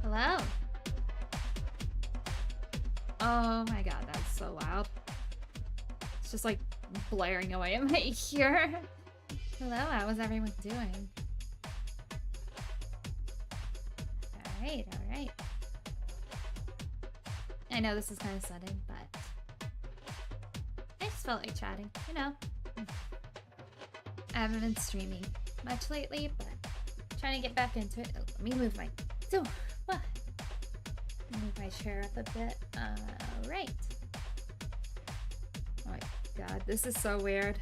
Hello? Oh my god, that's so loud. It's just like blaring away in my ear. Hello, how is everyone doing? Alright, alright. I know this is kind of sudden, but I just felt like chatting, you know. I haven't been streaming much lately, but I'm trying to get back into it. Oh, let me move my... So, move my chair up a bit. Right. Oh my god, this is so weird.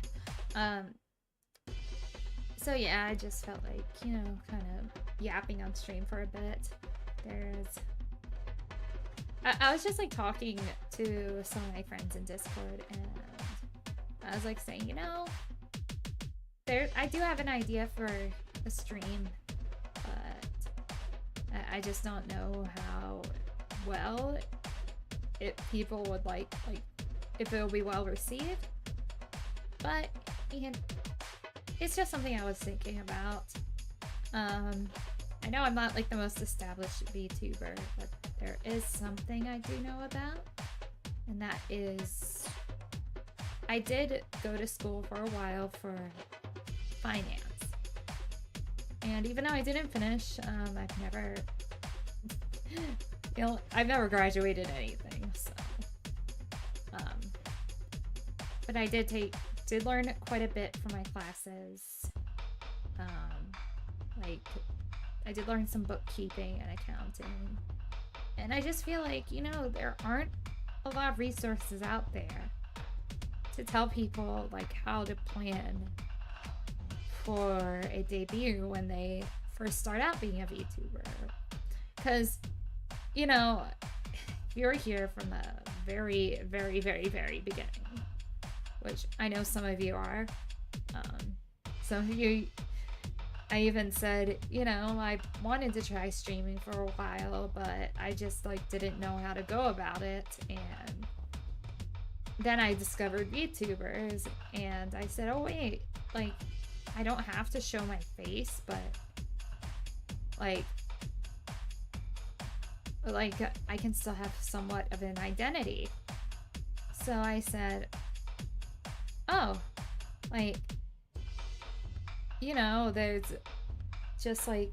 So yeah, I just felt like, you know, kind of yapping on stream for a bit. I was just like talking to some of my friends in Discord, and I was like saying, you know, I do have an idea for a stream, but I just don't know how well people would like if it will be well received. But you know, it's just something I was thinking about. I know I'm not like the most established VTuber, but there is something I do know about, and that is I did go to school for a while for finance. And even though I didn't finish, I've never I've never graduated anything, so but I did learn quite a bit from my classes. Like I did learn some bookkeeping and accounting. And I just feel like, you know, there aren't a lot of resources out there to tell people like how to plan for a debut when they first start out being a VTuber. Because, you know, you're here from the very, very, very, very beginning, which I know some of you are. Some of you, I even said, you know, I wanted to try streaming for a while, but I just like didn't know how to go about it. And then I discovered VTubers, and I said, oh wait, like I don't have to show my face, but like I can still have somewhat of an identity. So I said, oh, like, you know, there's just like,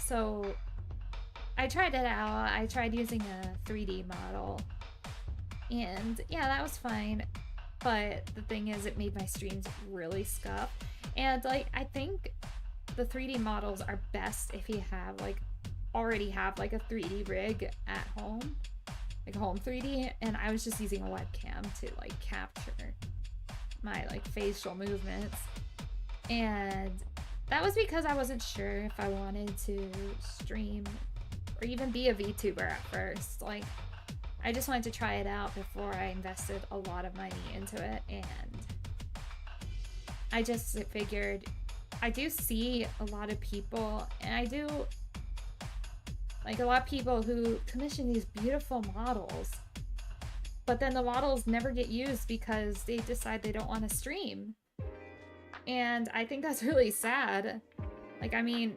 so I tried it out. I tried using a 3D model, and yeah, that was fine. But the thing is, it made my streams really scuff. And like, I think the 3D models are best if you have like already have like a 3D rig at home, like home 3D. And I was just using a webcam to like capture my like facial movements. And that was because I wasn't sure if I wanted to stream or even be a VTuber at first. Like, I just wanted to try it out before I invested a lot of money into it. And I just figured, I do see a lot of people, and I do like a lot of people who commission these beautiful models, but then the models never get used because they decide they don't want to stream. And I think that's really sad. Like, I mean,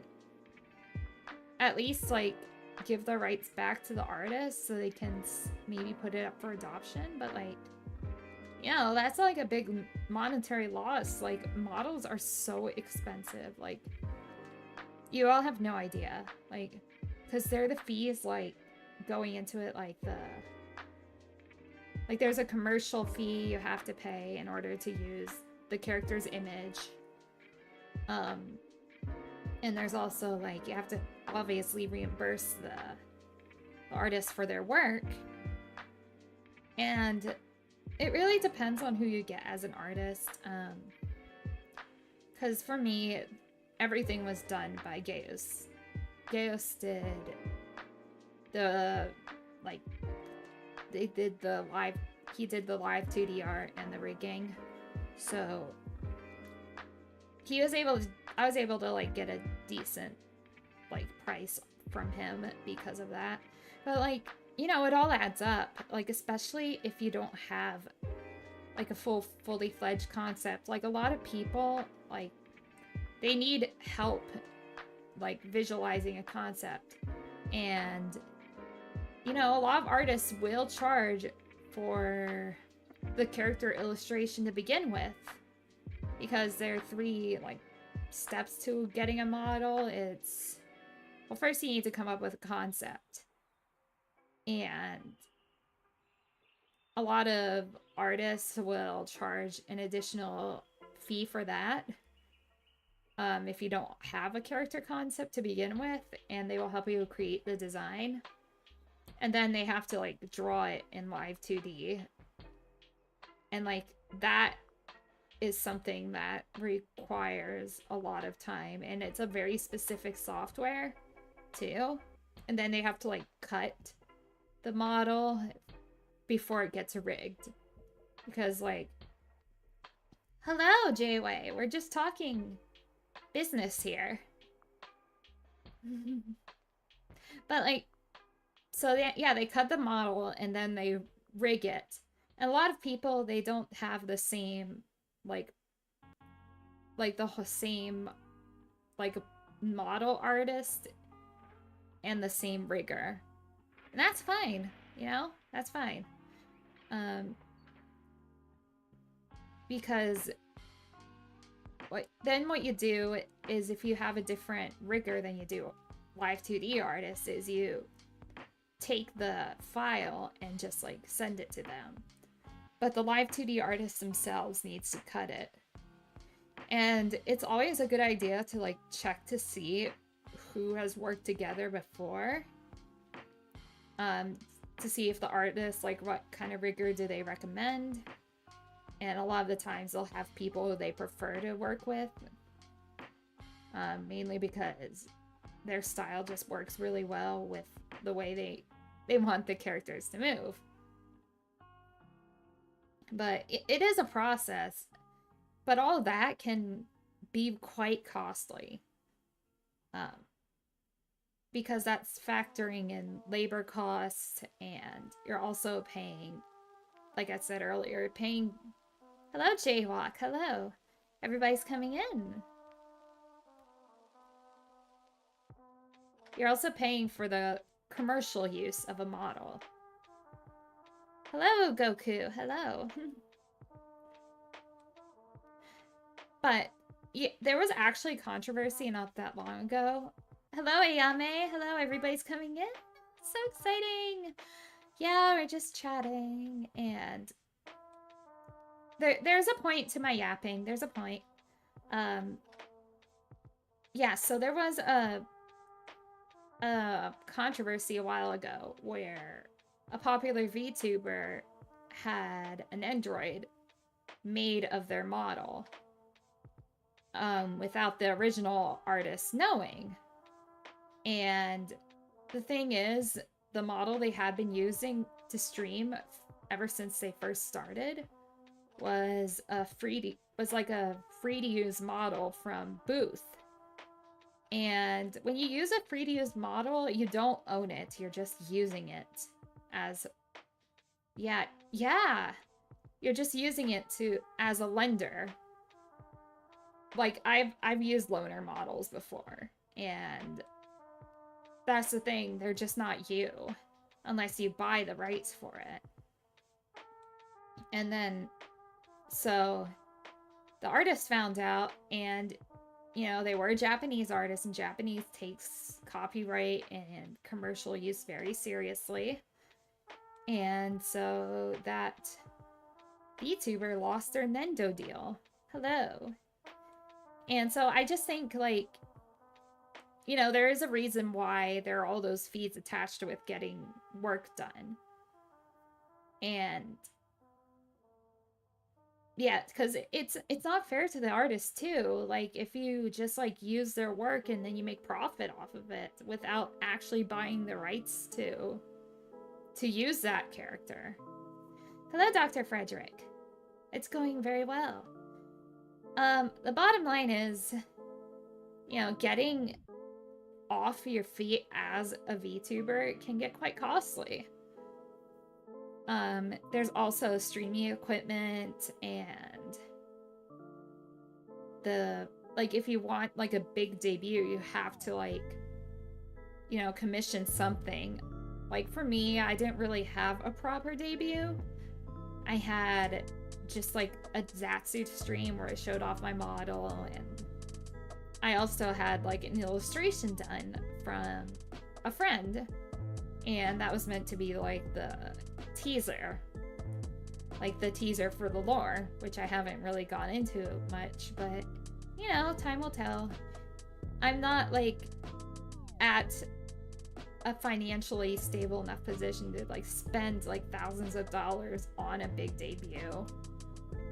at least like give the rights back to the artist so they can maybe put it up for adoption. But like, you know, that's like a big monetary loss. Like, models are so expensive. Like, you all have no idea. Like, because they're the fees like going into it, like there's a commercial fee you have to pay in order to use the character's image. And there's also like, you have to obviously reimburse the artist for their work. And it really depends on who you get as an artist. Because for me, everything was done by Gaius. Gaius did the, like, he did the live 2D art and the rigging. So I was able to like get a decent like price from him because of that. But like, you know, it all adds up, like, especially if you don't have like a fully fledged concept. Like, a lot of people, like, they need help like visualizing a concept. And, you know, a lot of artists will charge for the character illustration to begin with, because there are 3 like steps to getting a model. It's, well, first you need to come up with a concept, and a lot of artists will charge an additional fee for that if you don't have a character concept to begin with, and they will help you create the design, and then they have to like draw it in live 2D, and like that is something that requires a lot of time, and it's a very specific software too. And then they have to like cut the model before it gets rigged, because like, hello Jayway, we're just talking business here. But like, so yeah, they cut the model and then they rig it, and a lot of people, they don't have the same like the same like model artist and the same rigger, and that's fine, you know, that's fine. Because what you do is, if you have a different rigger than you do live 2D artists, is you take the file and just like send it to them. But the live 2D artist themselves needs to cut it. And it's always a good idea to like check to see who has worked together before. To see if the artist, like, what kind of rigger do they recommend. And a lot of the times they'll have people they prefer to work with. Mainly because their style just works really well with the way they want the characters to move. But it is a process. But all of that can be quite costly. Because that's factoring in labor costs, and you're also paying, like I said earlier, paying... Hello, Jaywalk. Hello. Everybody's coming in. You're also paying for the commercial use of a model. Hello, Goku. Hello. But yeah, there was actually controversy not that long ago. Hello, Ayame. Hello, everybody's coming in. So exciting. Yeah, we're just chatting, and there's a point to my yapping. There's a point. Yeah, so there was a controversy a while ago where a popular VTuber had an android made of their model without the original artist knowing. And the thing is, the model they had been using to stream ever since they first started was a free to use model from Booth. And when you use a free to use model, you don't own it. You're just using it as, yeah, you're just using it as a lender. Like, I've used loaner models before, and that's the thing, they're just not you unless you buy the rights for it. And then, so the artist found out, and you know, they were Japanese artists, and Japanese takes copyright and commercial use very seriously. And so that VTuber lost their Nendo deal. Hello. And so I just think, like, you know, there is a reason why there are all those fees attached with getting work done. And yeah, because it's not fair to the artist too. Like, if you just like use their work and then you make profit off of it without actually buying the rights to use that character. Hello, Dr. Frederick. It's going very well. The bottom line is, you know, getting off your feet as a VTuber can get quite costly. There's also streaming equipment, and if you want like a big debut, you have to like you know, commission something. Like for me, I didn't really have a proper debut. I had just like a Zatsu stream where I showed off my model, and I also had like an illustration done from a friend, and that was meant to be like the teaser. Like the teaser for the lore, which I haven't really gone into much, but you know, time will tell. I'm not like at a financially stable enough position to like spend like thousands of dollars on a big debut,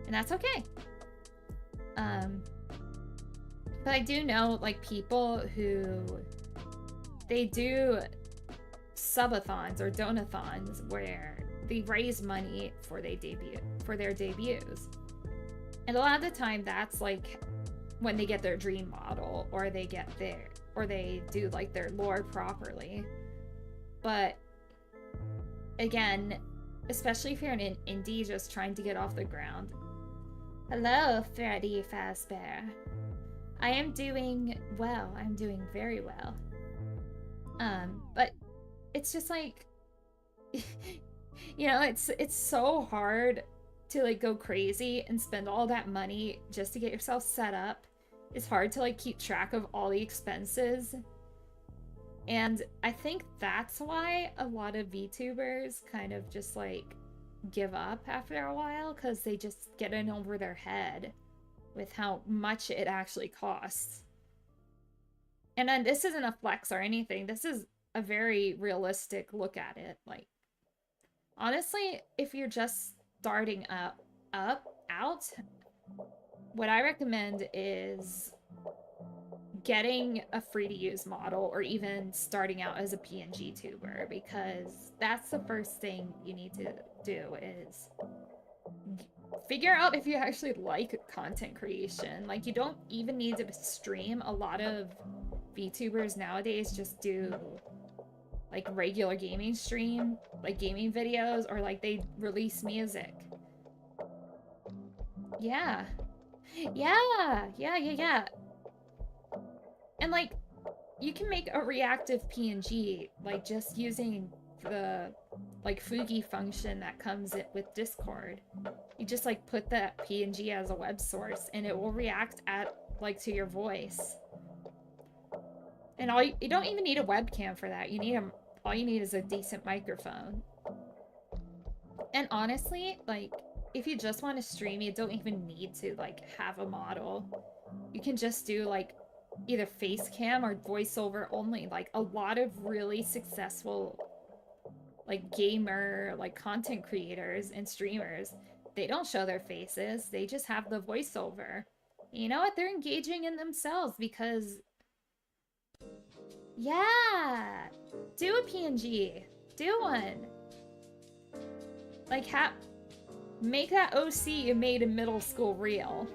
and that's okay. But I do know like people who they do subathons or donathons where they raise money for their debuts, and a lot of the time that's like when they get their dream model, or they do like their lore properly. But again, especially if you're an indie just trying to get off the ground. Hello, Freddy Fazbear. I am doing well. I'm doing very well. But it's just like, you know, it's so hard to like go crazy and spend all that money just to get yourself set up. It's hard to like keep track of all the expenses. And I think that's why a lot of VTubers kind of just like give up after a while, because they just get in over their head with how much it actually costs. And then this isn't a flex or anything. This is a very realistic look at it. Like, honestly, if you're just starting out, what I recommend is getting a free-to-use model, or even starting out as a PNG tuber, because that's the first thing you need to do, is figure out if you actually like content creation. Like, you don't even need to stream. A lot of VTubers nowadays just do like regular gaming stream, like gaming videos, or like they release music. Yeah. And like, you can make a reactive PNG, like just using the like Fugi function that comes with Discord. You just like put that PNG as a web source, and it will react like to your voice. And you don't even need a webcam for that. All you need is a decent microphone. And honestly, like, if you just want to stream, you don't even need to like have a model. You can just do like either face cam or voiceover only. Like, a lot of really successful like gamer like content creators and streamers, they don't show their faces. They just have the voiceover. You know what? They're engaging in themselves because, yeah, do a PNG. Do one. Like, make that OC you made in middle school real.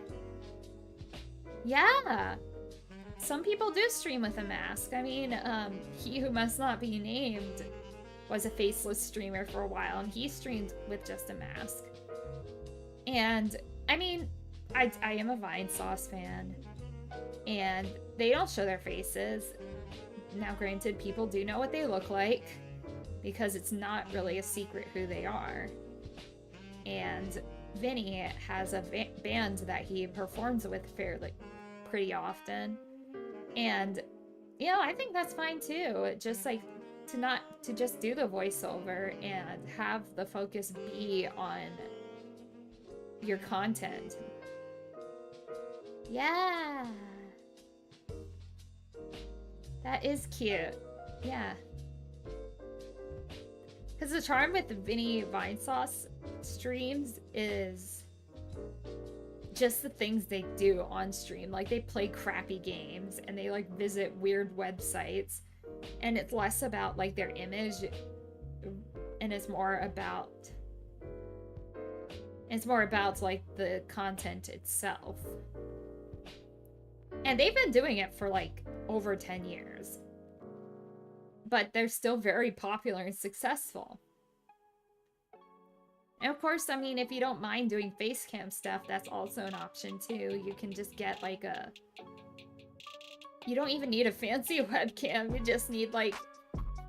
Yeah. Some people do stream with a mask. I mean, he who must not be named was a faceless streamer for a while, and he streamed with just a mask. And, I mean, I am a Vine Sauce fan, and they don't show their faces. Now, granted, people do know what they look like, because it's not really a secret who they are. And Vinny has a band that he performs with pretty often. And, you know, I think that's fine too. Just like to just do the voiceover and have the focus be on your content. Yeah. That is cute. Yeah. Because the charm with the Vinny Vinesauce streams is just the things they do on stream. Like, they play crappy games and they like visit weird websites, and it's less about like their image and it's more about like the content itself. And they've been doing it for like over 10 years, but they're still very popular and successful. And of course, I mean, if you don't mind doing face cam stuff, that's also an option too. You can just get like you don't even need a fancy webcam. You just need like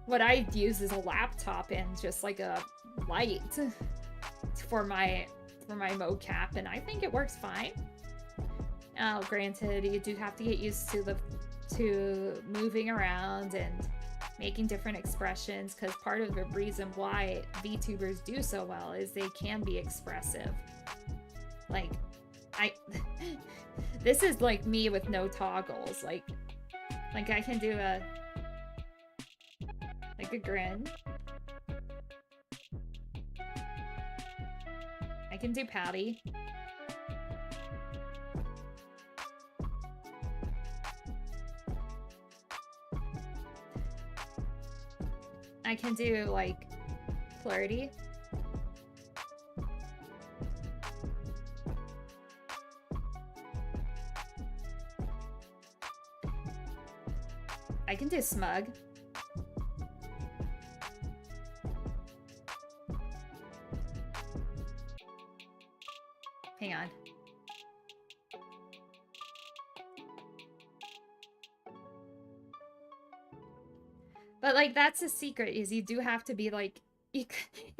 what I use is a laptop and just like a light for my mocap, and I think it works fine. Granted, you do have to get used to moving around and making different expressions, because part of the reason why VTubers do so well is they can be expressive. Like, this is like me with no toggles. Like I can do a grin. I can do pouty. I can do like flirty. I can do smug. Hang on. But like, that's a secret, is you do have to be like, you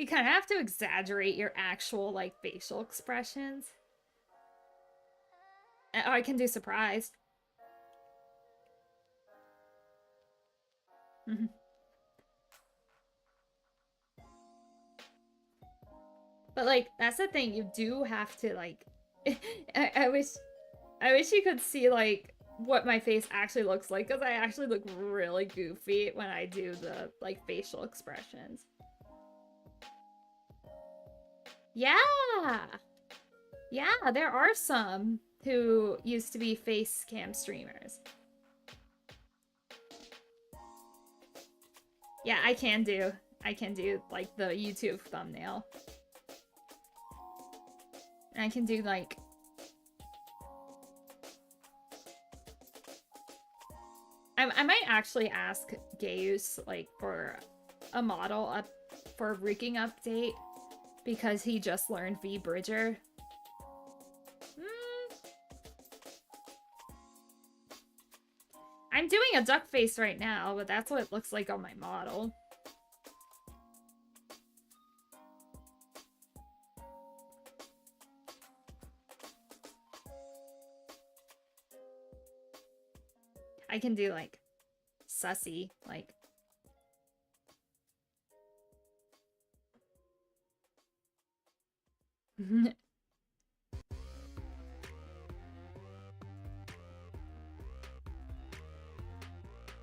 kind of have to exaggerate your actual like facial expressions. Oh, I can do surprised. But like, that's the thing, you do have to like I wish you could see like what my face actually looks like, because I actually look really goofy when I do the like facial expressions. Yeah, there are some who used to be face cam streamers. Yeah, I can do like the YouTube thumbnail. And I can do like, I might actually ask Gaius like for a model up for a rigging update, because he just learned V-Bridger. I'm doing a duck face right now, but that's what it looks like on my model. I can do like sussy, like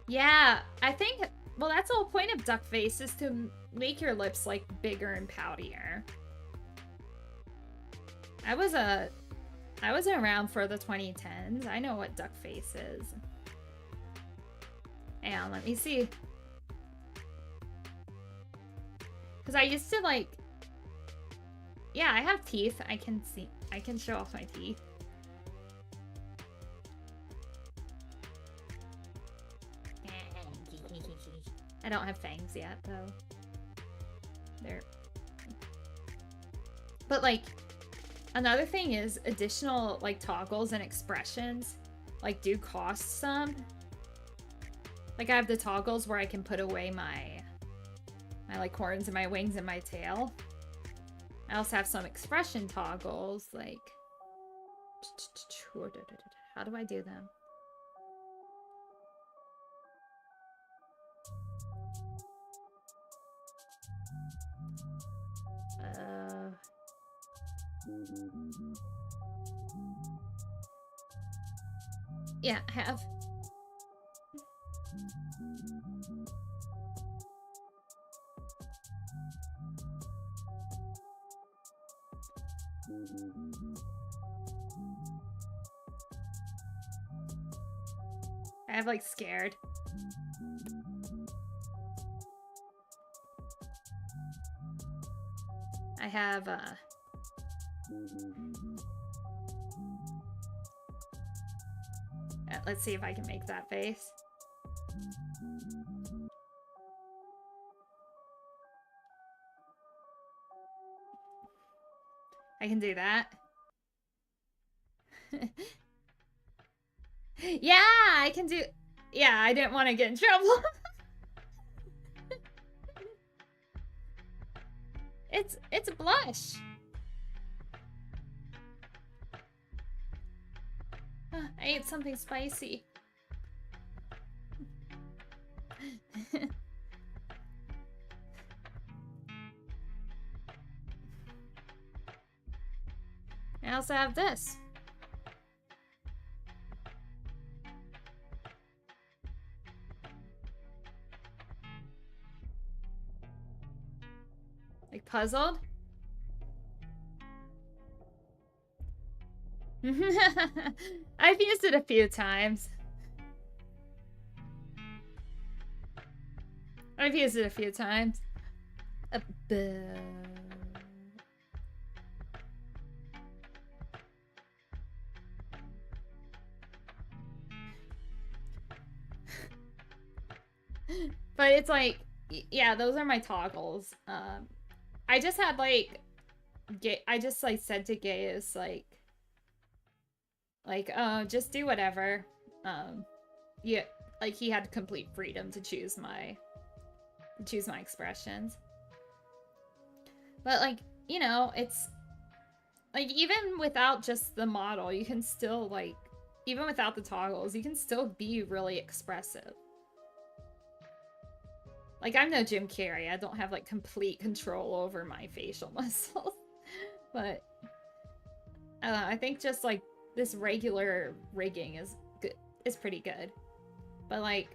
yeah, I think, well, that's the whole point of duck face, is to make your lips like bigger and poutier. I wasn't around for the 2010s. I know what duck face is. Hang on, let me see. Because I used to like, yeah, I have teeth. I can show off my teeth. I don't have fangs yet, though. There. But like, another thing is additional like toggles and expressions like do cost some. Like, I have the toggles where I can put away my like horns and my wings and my tail. I also have some expression toggles, like, how do I do them? Yeah, I have. I have like scared. I have let's see if I can make that face. I can do that. Yeah, I can do. yeah, I didn't want to get in trouble. It's a blush. I ate something spicy. I also have this. Like puzzled? I've used it a few times. I've used it a few times. But it's like, yeah, those are my toggles. I just had like, I just like said to Gaius like, just do whatever. Yeah, like he had complete freedom to choose my expressions. But like, you know, it's like even without just the model, you can still like, even without the toggles, you can still be really expressive. Like, I'm no Jim Carrey. I don't have, like, complete control over my facial muscles. But, I don't know. I think just, like, this regular rigging is good. Is pretty good. But, like,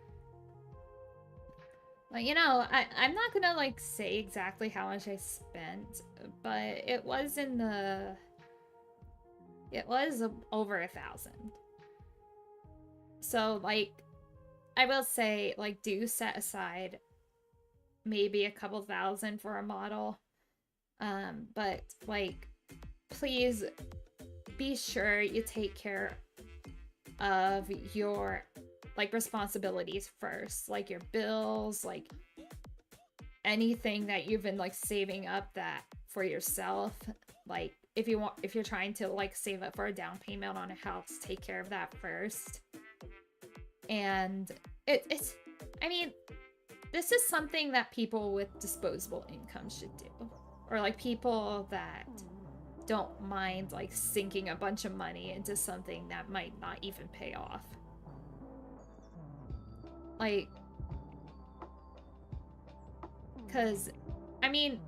you know, I'm not gonna, like, say exactly how much I spent. But it was in the... It was over 1,000. So, like, I will say, like, do set aside maybe a couple thousand for a model. But like, please be sure you take care of your like responsibilities first, like your bills, like anything that you've been like saving up that for yourself. Like if you're trying to like save up for a down payment on a house, take care of that first. And it's I mean, this is something that people with disposable income should do. Or like people that don't mind like sinking a bunch of money into something that might not even pay off. Like, cause I mean,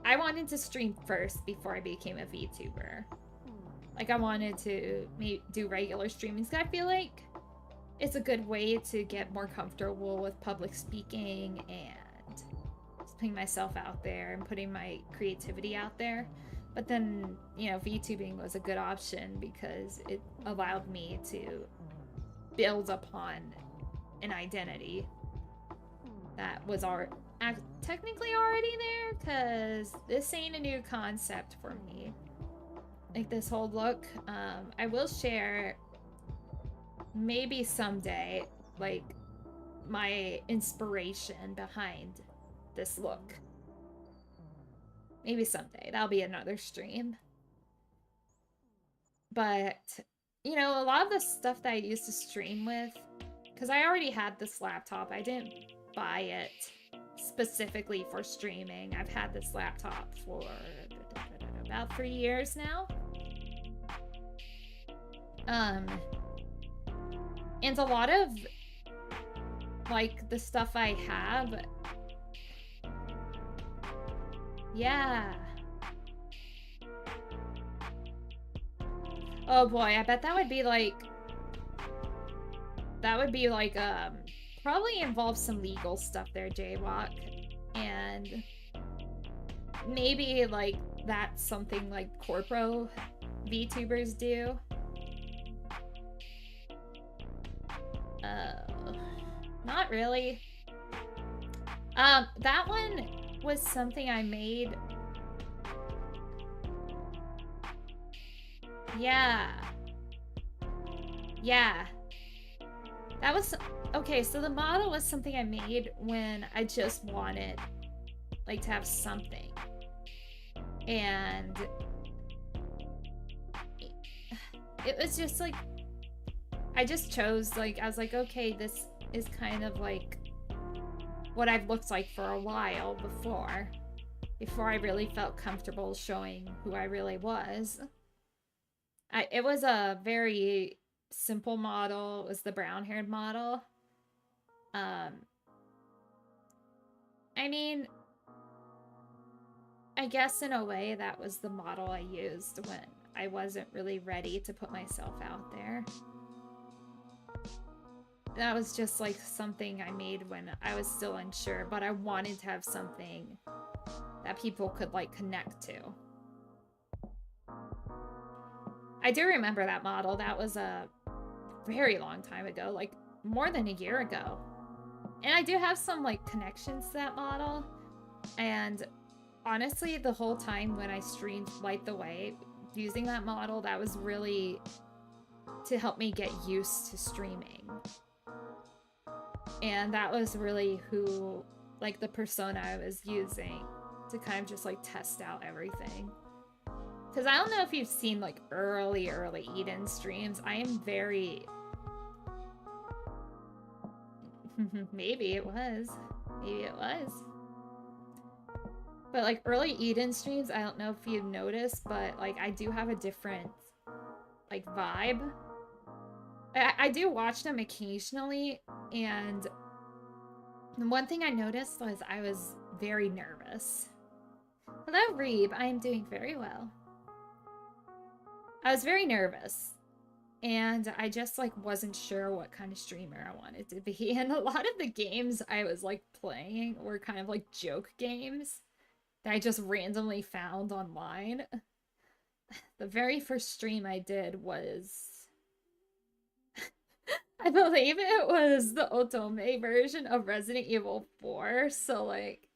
I wanted to stream first before I became a VTuber. Like I wanted to do regular streaming, because I feel like it's a good way to get more comfortable with public speaking and just putting myself out there and putting my creativity out there. But then, you know, VTubing was a good option because it allowed me to build upon an identity that was technically already there, because this ain't a new concept for me. Like this whole look, I will share maybe someday, like, my inspiration behind this look. Maybe someday. That'll be another stream. But, you know, a lot of the stuff that I used to stream with, because I already had this laptop. I didn't buy it specifically for streaming. I've had this laptop for about 3 years now. And a lot of, like, the stuff I have... Yeah. Oh boy, I bet that would be like... That would be like, probably involve some legal stuff there, Jaywalk. And maybe, like, that's something like corpo VTubers do. Not really. That one was something I made. Yeah. Yeah. That was... Okay, so the model was something I made when I just wanted, like, to have something. And... it was just, like... I just chose, like, I was like, okay, this is kind of like what I've looked like for a while before I really felt comfortable showing who I really was. It was a very simple model. It was the brown-haired model. I mean, I guess in a way that was the model I used when I wasn't really ready to put myself out there. That was just like something I made when I was still unsure, but I wanted to have something that people could like connect to. I do remember that model. That was a very long time ago, like more than a year ago. And I do have some like connections to that model. And honestly, the whole time when I streamed Light the Way using that model, that was really to help me get used to streaming. And that was really who, like, the persona I was using to kind of just like test out everything. Because I don't know if you've seen like early Eden streams. I am very... Maybe it was. Maybe it was. But like early Eden streams, I don't know if you've noticed, but like I do have a different like vibe. I do watch them occasionally, and the one thing I noticed was I was very nervous. Hello, Reeb. I am doing very well. I was very nervous, and I just like wasn't sure what kind of streamer I wanted to be. And a lot of the games I was like playing were kind of like joke games that I just randomly found online. The very first stream I did was... I believe it was the Otome version of Resident Evil 4, so like...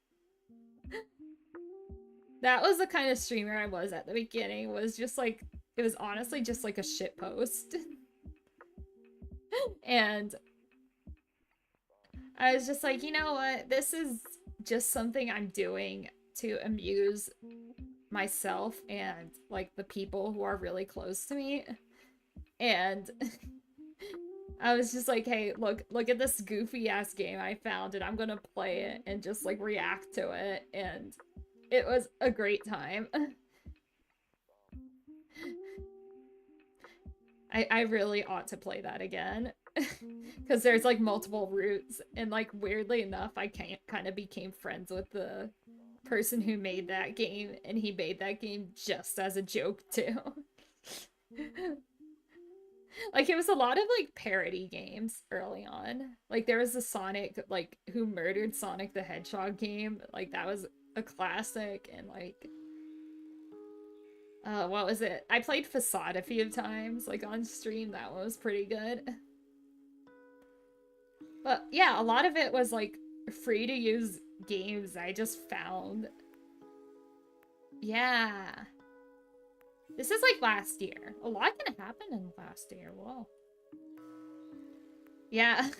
That was the kind of streamer I was at the beginning, was just like... It was honestly just like a shitpost. And I was just like, you know what? This is just something I'm doing to amuse myself and like the people who are really close to me. And I was just like, hey, look at this goofy ass game I found, and I'm gonna play it and just like react to it. And it was a great time. I really ought to play that again. Because there's like multiple routes, and like weirdly enough, I kind of became friends with the person who made that game, and he made that game just as a joke too. Like it was a lot of like parody games early on. Like there was the Sonic, like Who Murdered Sonic the Hedgehog game. Like that was a classic. And like what was it? I played Facade a few times like on stream. That one was pretty good. But yeah, a lot of it was like free to use games I just found. Yeah. This is like last year. A lot can happen in last year. Whoa. Yeah.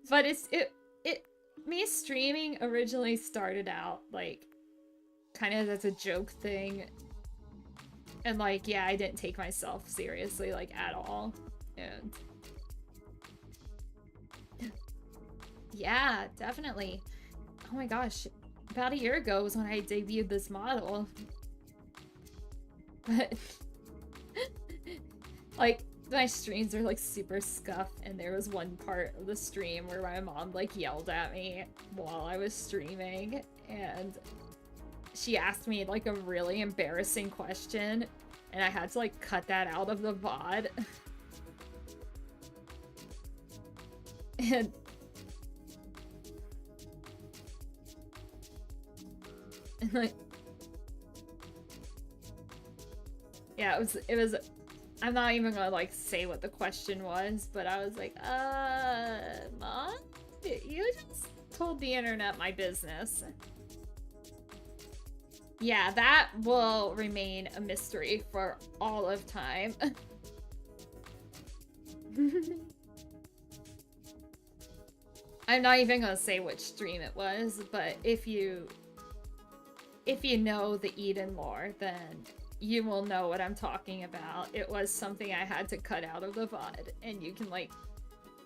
But me streaming originally started out like kind of as a joke thing. And like, yeah, I didn't take myself seriously like at all. And yeah, definitely. Oh my gosh. About a year ago was when I debuted this model. But like my streams are like super scuffed, and there was one part of the stream where my mom like yelled at me while I was streaming, and she asked me like a really embarrassing question, and I had to like cut that out of the VOD. And like, yeah, it was, I'm not even gonna like say what the question was, but I was like, Mom, you just told the internet my business. Yeah, that will remain a mystery for all of time. I'm not even gonna say which stream it was, but if you know the Eden lore, then you will know what I'm talking about. It was something I had to cut out of the VOD, and you can like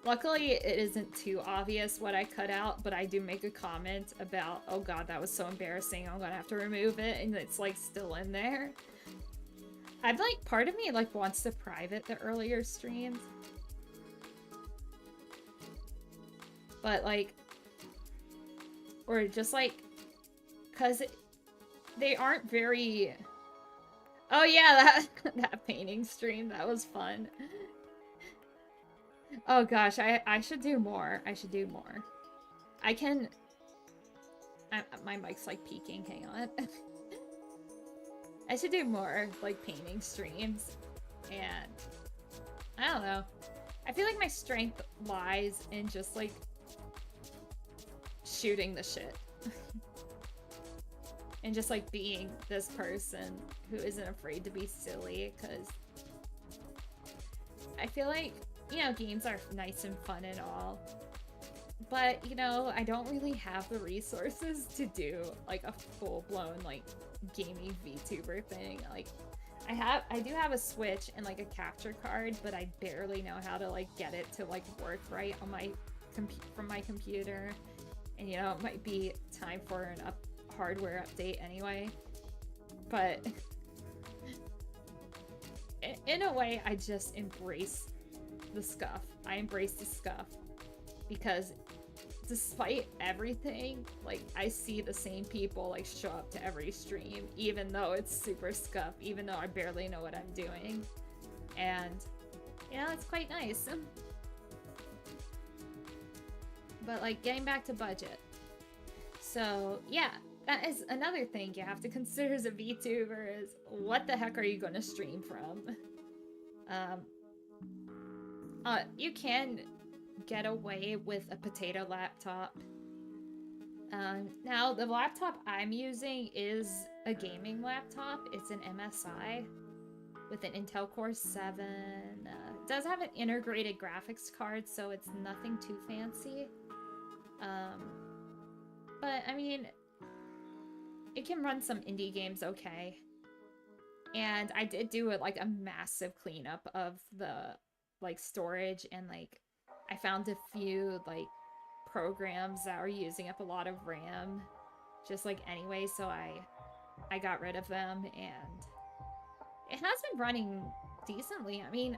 Luckily, it isn't too obvious what I cut out, but I do make a comment about, oh god, that was so embarrassing, I'm gonna have to remove it, and it's like still in there. I'd like, part of me like wants to private the earlier streams. But like, or just like, cause they aren't very, oh yeah, that painting stream, that was fun. Oh gosh, I should do more. I should do more. I can... my mic's like peaking, hang on. I should do more, like, painting streams. And... I don't know. I feel like my strength lies in just, like, shooting the shit. And just, like, being this person who isn't afraid to be silly, because... I feel like... You know, games are nice and fun and all, but, you know, I don't really have the resources to do, like, a full-blown, like, gaming VTuber thing. Like, I do have a Switch and, like, a capture card, but I barely know how to, like, get it to, like, work right on my from my computer. And, you know, it might be time for an hardware update anyway. But, in a way, I just embrace the scuff. I embrace the scuff because despite everything, like, I see the same people like show up to every stream, even though it's super scuff, even though I barely know what I'm doing. And you know, it's quite nice. But like, getting back to budget, so yeah, that is another thing you have to consider as a VTuber, is what the heck are you going to stream from? You can get away with a potato laptop. Now, the laptop I'm using is a gaming laptop. It's an MSI with an Intel Core 7. It does have an integrated graphics card, so it's nothing too fancy. But, I mean, it can run some indie games okay. And I did do like a massive cleanup of the like storage, and like I found a few like programs that were using up a lot of RAM just like anyway, so I got rid of them, and it has been running decently. I mean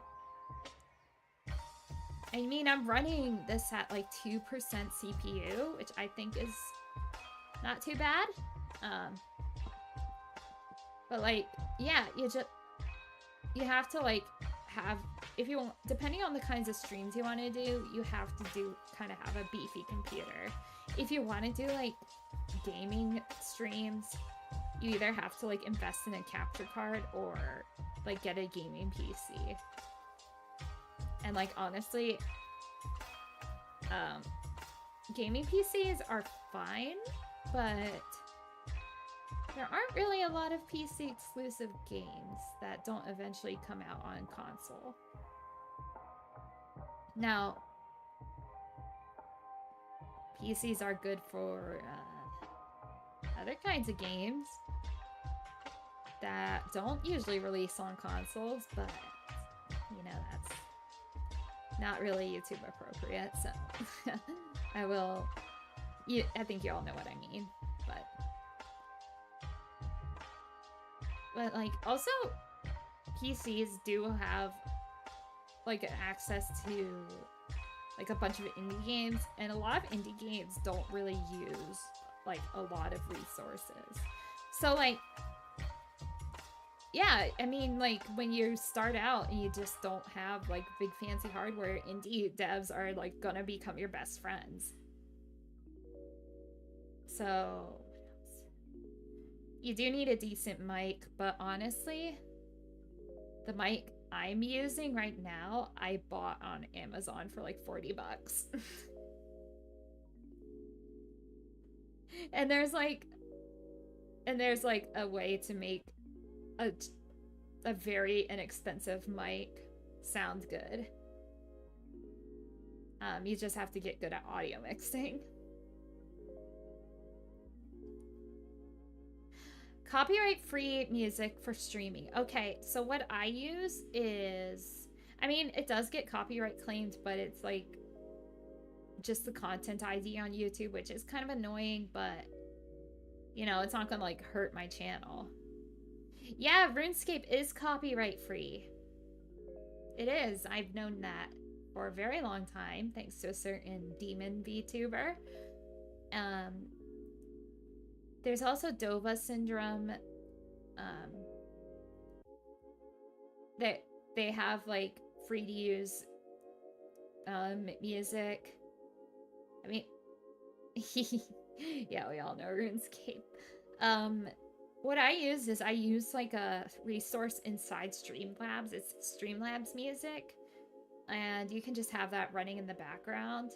I'm running this at like 2% CPU, which I think is not too bad. But like, yeah, you have to like have, if you want, depending on the kinds of streams you want to do, you have to kind of have a beefy computer. If you want to do like gaming streams, you either have to like invest in a capture card or like get a gaming PC. And like, honestly, gaming PCs are fine, but there aren't really a lot of PC exclusive games that don't eventually come out on console. Now, PCs are good for other kinds of games that don't usually release on consoles, but you know, that's not really YouTube appropriate, so I think you all know what I mean, but like, also PCs do have like access to like a bunch of indie games, and a lot of indie games don't really use like a lot of resources. So like, yeah, I mean, like when you start out and you just don't have like big fancy hardware, indie devs are like gonna become your best friends. So you do need a decent mic, but honestly, the mic I'm using right now, I bought on Amazon for like 40 bucks. And there's like a way to make a very inexpensive mic sound good. You just have to get good at audio mixing. Copyright-free music for streaming. Okay, so what I use is, I mean, it does get copyright claimed, but it's like just the content ID on YouTube, which is kind of annoying, but you know, it's not gonna like hurt my channel. Yeah, RuneScape is copyright free. It is. I've known that for a very long time, thanks to a certain demon VTuber. There's also Dova syndrome. That they have like free to use music. I mean, yeah, we all know RuneScape. What I use is I use like a resource inside Streamlabs. It's Streamlabs music, and you can just have that running in the background.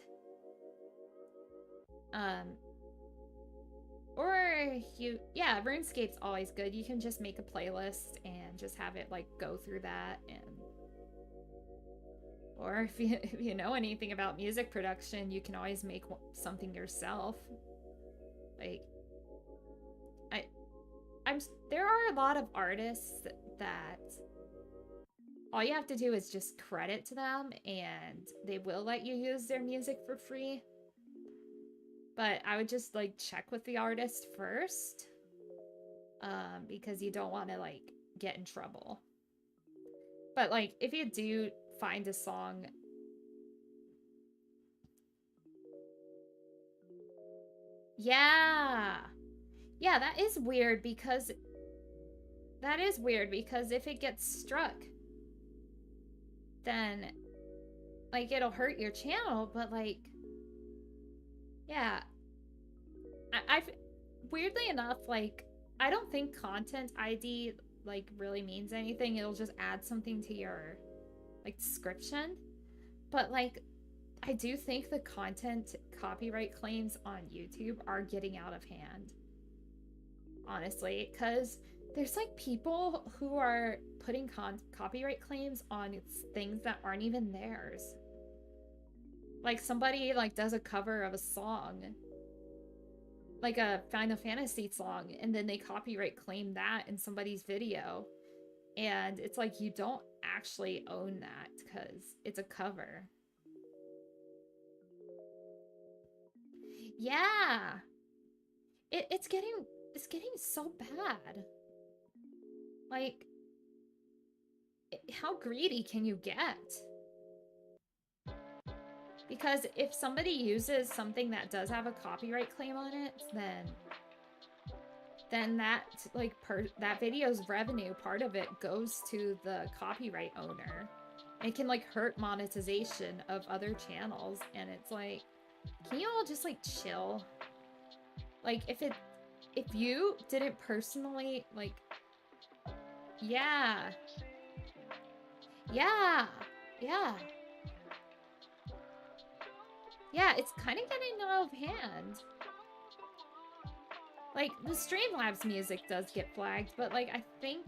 Or yeah, RuneScape's always good. You can just make a playlist and just have it like go through that. And or if you know anything about music production, you can always make something yourself. Like there are a lot of artists that all you have to do is just credit to them and they will let you use their music for free. But I would just like check with the artist first, because you don't want to like get in trouble. But like if you do find a song, yeah, that is weird because if it gets struck, then like it'll hurt your channel. But like, yeah, I've weirdly enough, like I don't think content ID like really means anything. It'll just add something to your like description. But like I do think the content copyright claims on YouTube are getting out of hand, honestly, because there's like people who are putting copyright claims on things that aren't even theirs. Like somebody like does a cover of a song, like a Final Fantasy song, and then they copyright claim that in somebody's video, and it's like you don't actually own that because it's a cover. Yeah, it's getting so bad. Like, how greedy can you get? Because if somebody uses something that does have a copyright claim on it, then that like that video's revenue, part of it goes to the copyright owner. It can like hurt monetization of other channels, and it's like, can you all just like chill? Like if you didn't personally like, yeah, it's kind of getting out of hand. Like the Streamlabs music does get flagged, but like I think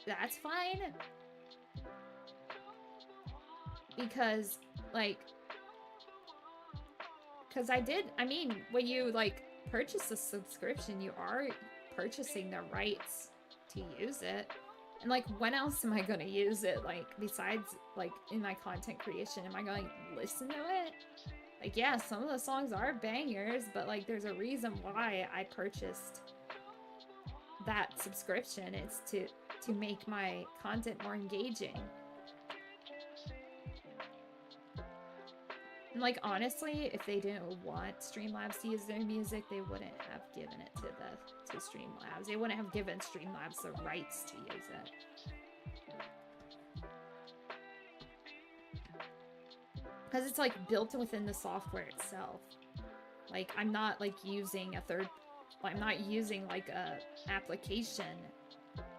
that's fine because like I mean, when you like purchase a subscription, you are purchasing the rights to use it. And like, when else am I gonna use it? Like, besides like in my content creation, am I going to listen to it? Like, yeah, some of the songs are bangers, but like there's a reason why I purchased that subscription. It's to make my content more engaging. And like, honestly, if they didn't want Streamlabs to use their music, they wouldn't have given it to Streamlabs. They wouldn't have given Streamlabs the rights to use it. Because it's like built within the software itself. Like, I'm not like using I'm not using like a application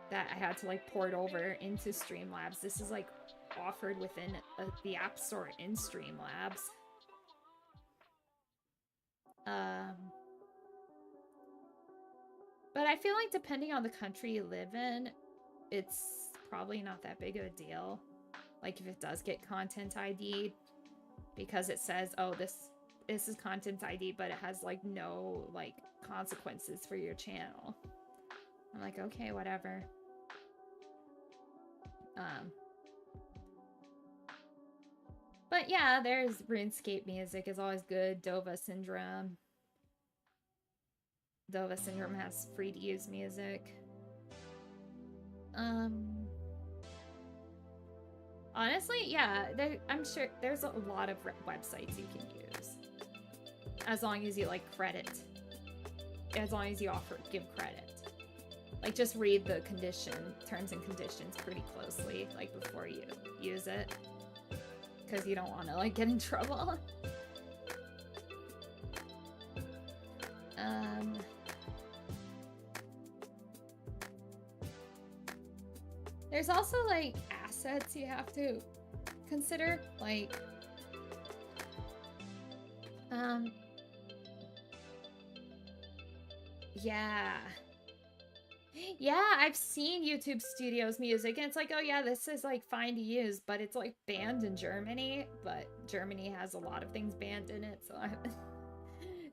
that I had to like port over into Streamlabs. This is like offered within the App Store in Streamlabs. But I feel like depending on the country you live in, it's probably not that big of a deal. Like if it does get content ID, because it says, oh, this is content ID, but it has like no like consequences for your channel. I'm like, okay, whatever. But yeah, there's RuneScape music is always good. Dova Syndrome. Dova Syndrome has free to use music. Honestly, yeah, I'm sure there's a lot of websites you can use. As long as you like credit. As long as you give credit. Like just read the terms and conditions pretty closely, like before you use it. Because you don't want to like get in trouble. There's also like assets you have to consider, like yeah, I've seen YouTube Studios music and it's like, oh yeah, this is like fine to use, but it's like banned in Germany, but Germany has a lot of things banned in it, so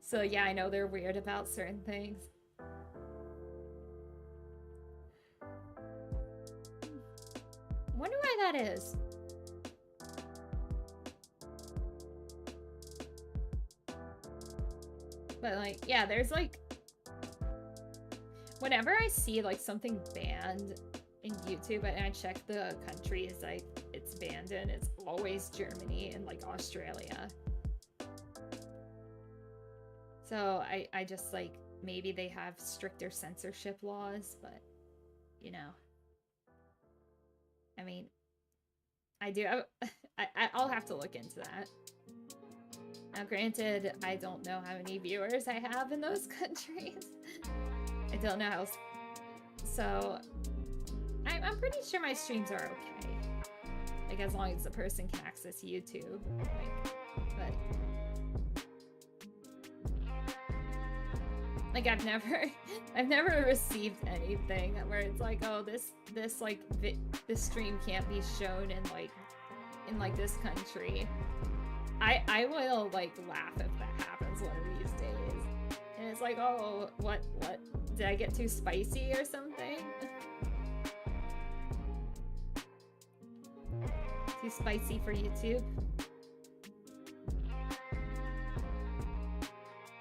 so yeah, I know they're weird about certain things. Wonder why that is. But like, yeah, there's like, whenever I see like something banned in YouTube and I check the countries like it's banned in, it's always Germany and like Australia. So I just like, maybe they have stricter censorship laws, but you know. I mean, I'll have to look into that. Now, granted, I don't know how many viewers I have in those countries. I don't know how... So, I'm pretty sure my streams are okay. Like, as long as the person can access YouTube. Like, but... Like, I've never received anything where it's like, oh, this stream can't be shown in this country. I will like laugh if that happens one of these days. And it's like, oh, what? Did I get too spicy or something? Too spicy for YouTube?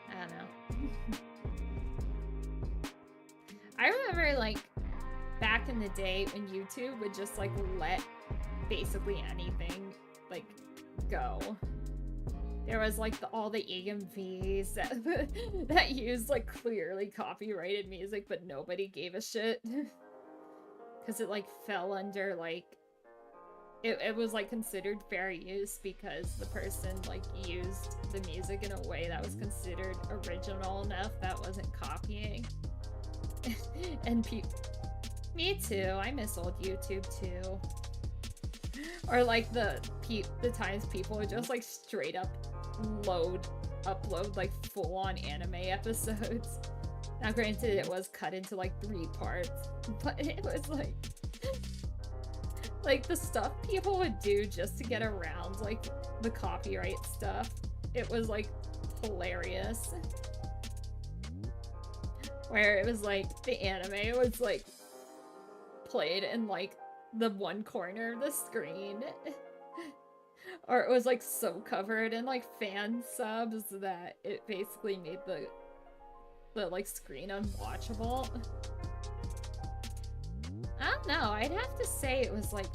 I don't know. I remember like back in the day when YouTube would just like let basically anything like go. There was like all the AMVs that used like clearly copyrighted music, but nobody gave a shit. Because it like fell under like, it was like considered fair use because the person like used the music in a way that was considered original enough that wasn't copying. And me too, I miss old YouTube too. Or like the times people would just like straight up upload like full-on anime episodes. Now granted it was cut into like 3 parts, but it was like the stuff people would do just to get around like the copyright stuff. It was like hilarious. Where it was like the anime was like played in like the one corner of the screen. Or it was like so covered in like fan subs that it basically made the like screen unwatchable. I don't know, I'd have to say it was like,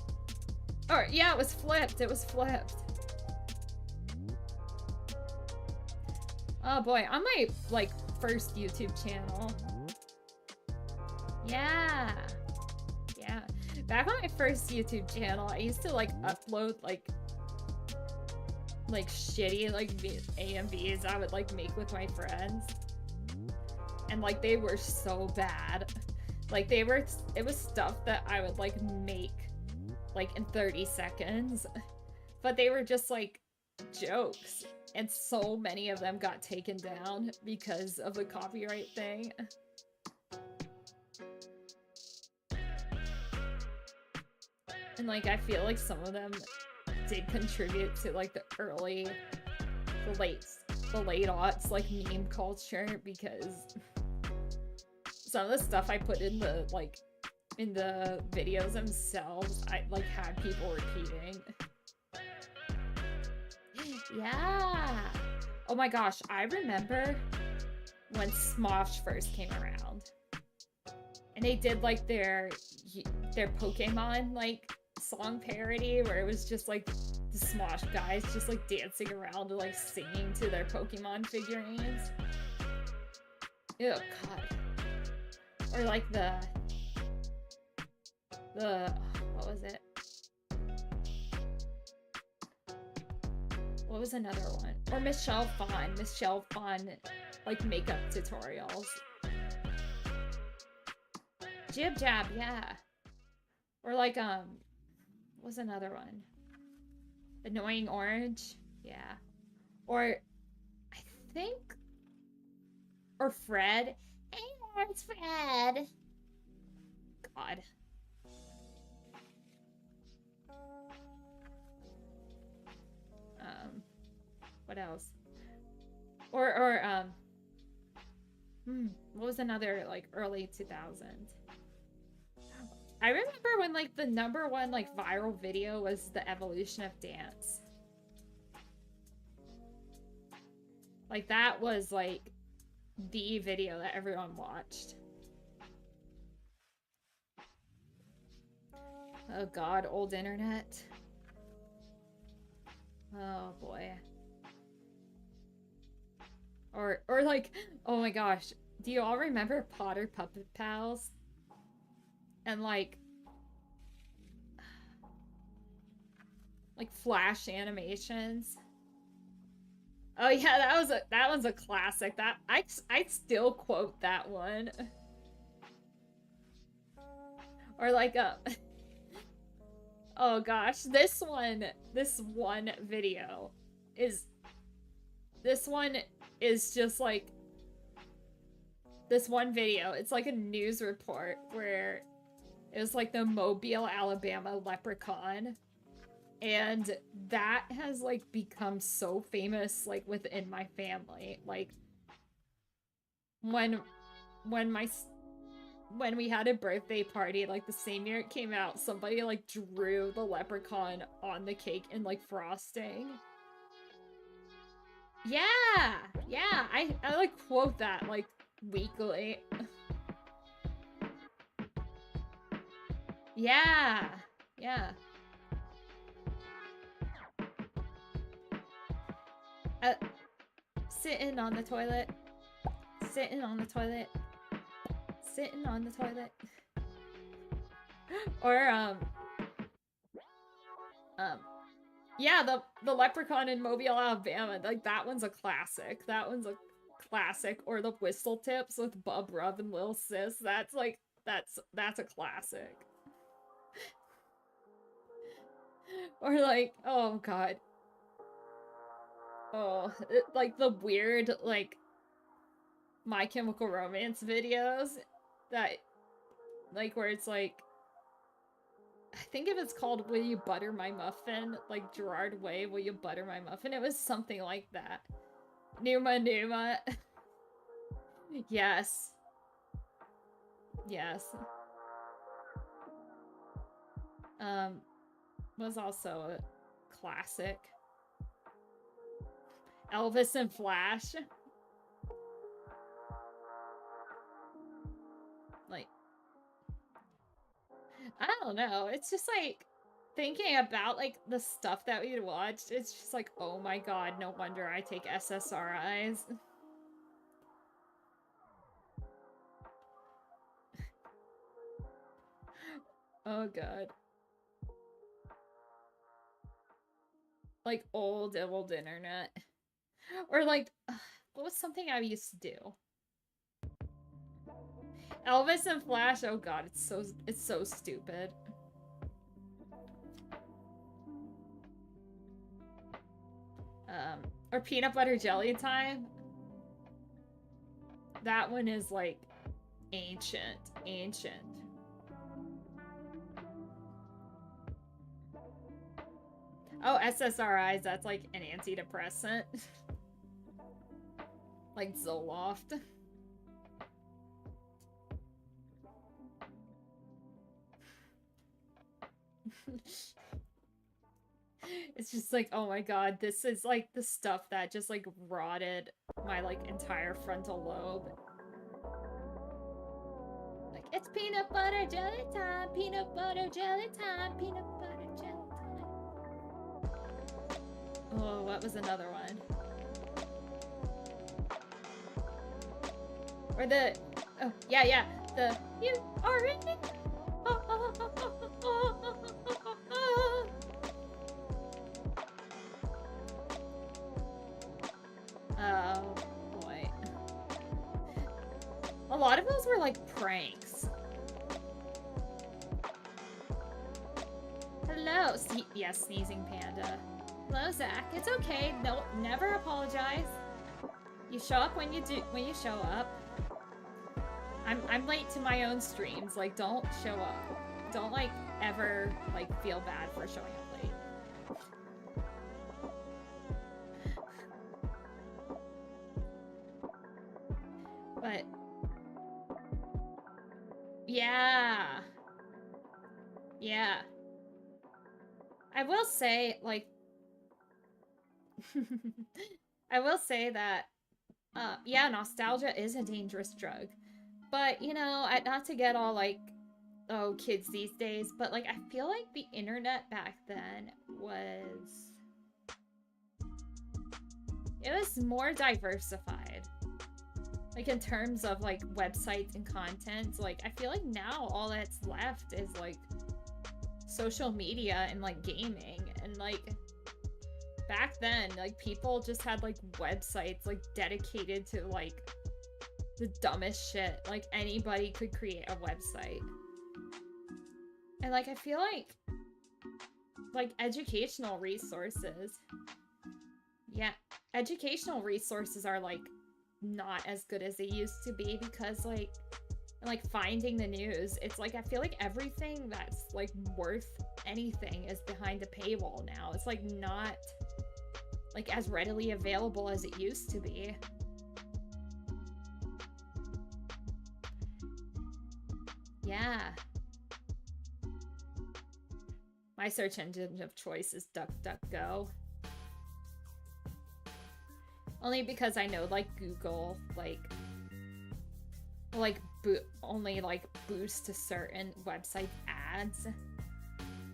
or yeah, it was flipped. Oh boy, on my like first YouTube channel. Yeah. Back on my first YouTube channel, I used to like upload like shitty like AMVs I would like make with my friends. And like they were so bad. Like it was stuff that I would like make like in 30 seconds. But they were just like jokes. And so many of them got taken down because of the copyright thing. And like I feel like some of them did contribute to like the late aughts like meme culture, because some of the stuff I put in the videos themselves I like had people repeating. Yeah. Oh my gosh, I remember when Smosh first came around. And they did like their Pokemon like song parody where it was just like the Smosh guys just like dancing around and like singing to their Pokemon figurines. Oh god. Or like the what was it? What was another one? Or Michelle Phan like makeup tutorials. Jib Jab, yeah. Or like what was another one? Annoying Orange, yeah. Or I think or Fred. Hey, it's Fred. God. What else? Or what was another like early 2000s? I remember when like the #1 like viral video was the evolution of dance. Like that was like the video that everyone watched. Oh god, old internet. Oh boy. Or like, oh my gosh, do you all remember Potter Puppet Pals? And like flash animations. Oh yeah, that one's a classic. That I'd still quote that one. Or like oh gosh, this one video is just like this one video. It's like a news report where it was like the Mobile, Alabama leprechaun. And that has like become so famous like within my family. Like when we had a birthday party, like the same year it came out, somebody like drew the leprechaun on the cake in like frosting. Yeah, yeah, I like quote that like weekly. Yeah, yeah. Sitting on the toilet. Sitting on the toilet. Sitting on the toilet. Or yeah, the leprechaun in Mobile, Alabama. Like that one's a classic. That one's a classic. Or the whistle tips with Bub Rub and Lil Sis. That's like that's a classic. Or like, oh god. Oh, like the weird like My Chemical Romance videos that like where it's like I think if it's called Will You Butter My Muffin, like Gerard Way, Will You Butter My Muffin? It was something like that. Numa Numa. Yes. Yes. Was also a classic. Elvis and Flash. Like, I don't know. It's just like thinking about like the stuff that we watched. It's just like, oh my god, no wonder I take SSRIs. Oh god. Like old internet. Or like, what was something I used to do? Elvis and Flash, oh god, it's so stupid. Or Peanut Butter Jelly Time. That one is like ancient. Oh, SSRIs, that's like an antidepressant. Like Zoloft. It's just like, oh my god, this is like the stuff that just like rotted my like entire frontal lobe. Like, it's peanut butter jelly time, peanut butter jelly time, peanut butter jelly time. Oh, what was another one? Or the, oh, yeah, the, you are in it. Oh, boy. A lot of those were like pranks. Hello. Yes, sneezing panda. Hello, Zach. It's okay. No, never apologize. You show up when you show up. I'm late to my own streams. Like, don't show up. Don't like ever like feel bad for showing up late. But yeah. Yeah. I will say, like, I will say that, yeah, nostalgia is a dangerous drug. But, you know, not to get all, like, oh, kids these days, but, like, I feel like the internet back then was... It was more diversified. Like, in terms of, like, websites and content. Like, I feel like now all that's left is, like, social media and, like, gaming. And, like, back then, like, people just had, like, websites, like, dedicated to, like, the dumbest shit. Like, anybody could create a website. And, like, I feel like, educational resources. Yeah, educational resources are, like, not as good as they used to be because, like, finding the news, it's like, I feel like everything that's, like, worth anything is behind a paywall now. It's, like, not, like, as readily available as it used to be. Yeah. My search engine of choice is DuckDuckGo. Only because I know, like, Google, only, like, boost to certain website ads.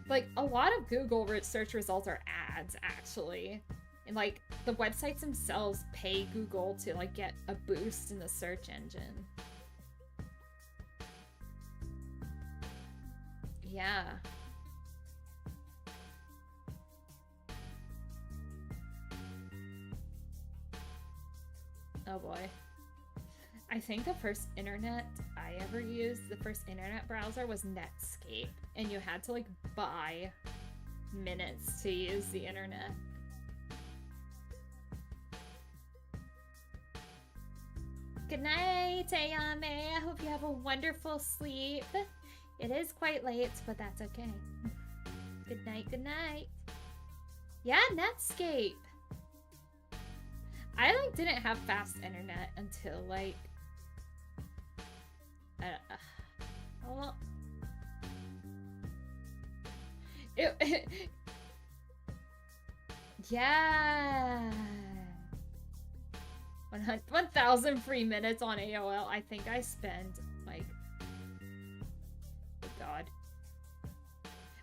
Like, a lot of Google search results are ads, actually. And, like, the websites themselves pay Google to, like, get a boost in the search engine. Yeah. Oh boy. I think the first internet I ever used, the first internet browser was Netscape. And you had to, like, buy minutes to use the internet. Good night, Ayame. I hope you have a wonderful sleep. It is quite late, but that's okay. Good night, good night. Yeah, Netscape. I, like, didn't have fast internet until, like... well... Yeah! 1,000 free minutes on AOL. I think I spent, like... Oh, God.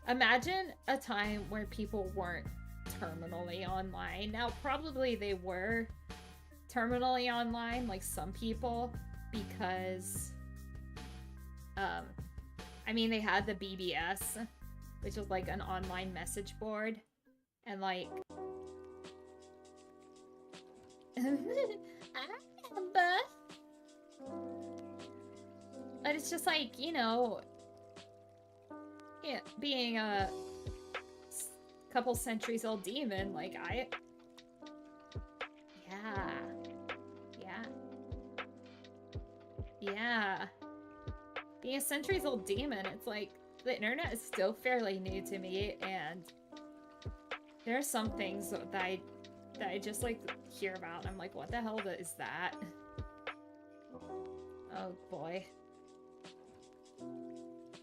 Imagine a time where people weren't terminally online. Now, probably they were terminally online, like some people, because, I mean, they had the BBS, which was, like, an online message board, and, like, but it's just, like, you know, yeah, being a couple centuries old demon, like, yeah. Being a centuries old demon, it's like, the internet is still fairly new to me, and there are some things that I just, like, hear about, and I'm like, what the hell is that? Oh boy.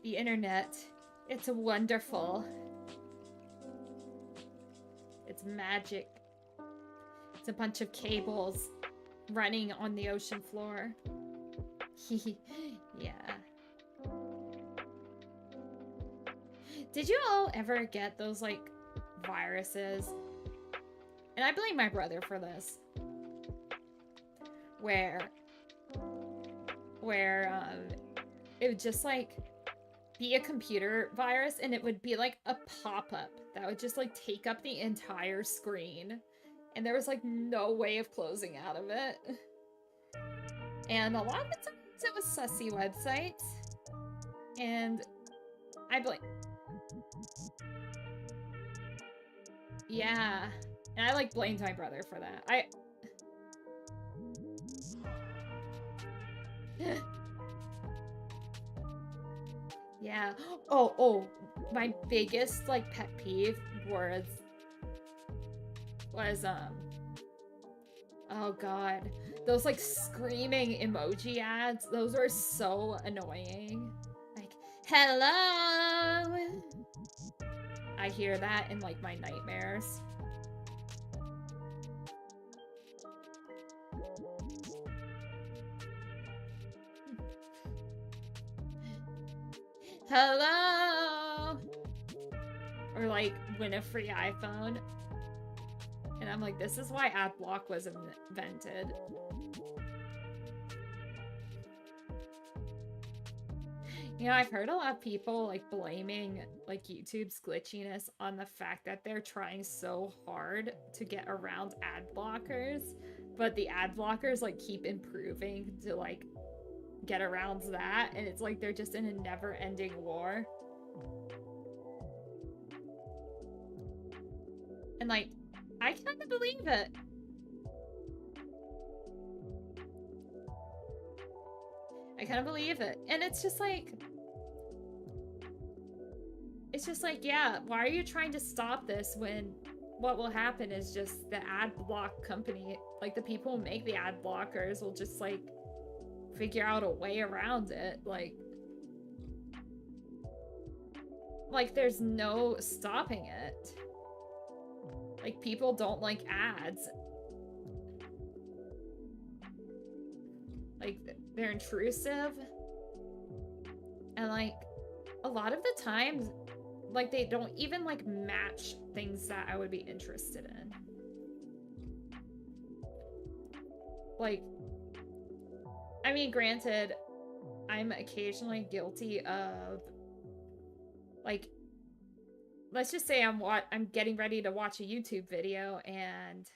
The internet. It's wonderful. It's magic. It's a bunch of cables running on the ocean floor. Yeah. Did you all ever get those, like, viruses? And I blame my brother for this. Where it would just, like, be a computer virus, and it would be, like, a pop-up that would just, like, take up the entire screen. And there was, like, no way of closing out of it. And a lot of the times it was sussy websites. And I blame... Yeah. And I, like, blamed my brother for that. Yeah. Oh, my biggest, like, pet peeve was, oh god, those, like, screaming emoji ads. Those were so annoying. Like, hello! I hear that in, like, my nightmares. Hello! Or, like, win a free iPhone. And I'm like, this is why AdBlock was invented. You know, I've heard a lot of people, like, blaming, like, YouTube's glitchiness on the fact that they're trying so hard to get around ad blockers, but the ad blockers, like, keep improving to, like, get around that, and it's like they're just in a never-ending war. And, like, I kind of believe it. I kind of believe it. And it's just like, yeah, why are you trying to stop this when what will happen is just the ad block company, like the people who make the ad blockers will just, like, figure out a way around it. Like there's no stopping it. Like, people don't like ads. Like, they're intrusive. And, like, a lot of the times, like, they don't even, like, match things that I would be interested in. Like, I mean, granted, I'm occasionally guilty of, like, let's just say I'm getting ready to watch a YouTube video and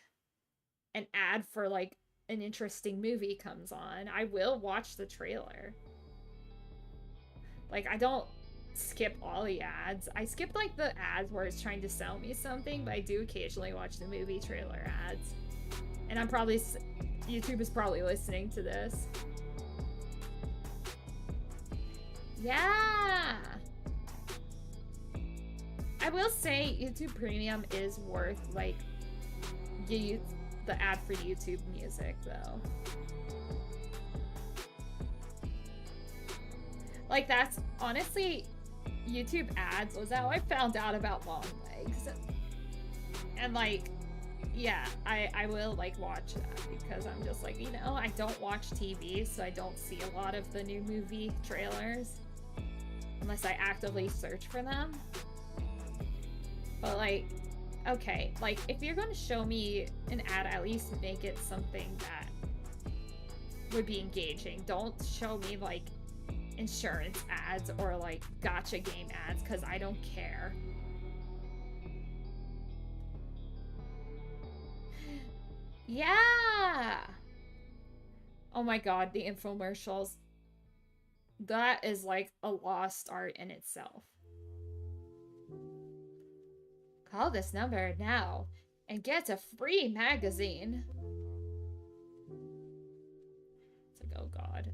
an ad for, like, an interesting movie comes on. I will watch the trailer. Like, I don't skip all the ads. I skip, like, the ads where it's trying to sell me something, but I do occasionally watch the movie trailer ads. And I'm probably... YouTube is probably listening to this. Yeah! I will say YouTube Premium is worth, like, the ad for YouTube music, though. Like, that's honestly, YouTube ads was how I found out about long legs. And, like, yeah, I will, like, watch that because I'm just like, you know, I don't watch TV, so I don't see a lot of the new movie trailers unless I actively search for them. But, like, okay, like, if you're going to show me an ad, at least make it something that would be engaging. Don't show me, like, insurance ads or, like, gacha game ads, because I don't care. Yeah! Oh my god, the infomercials. That is, like, a lost art in itself. Call this number now and get a free magazine. It's like, oh god.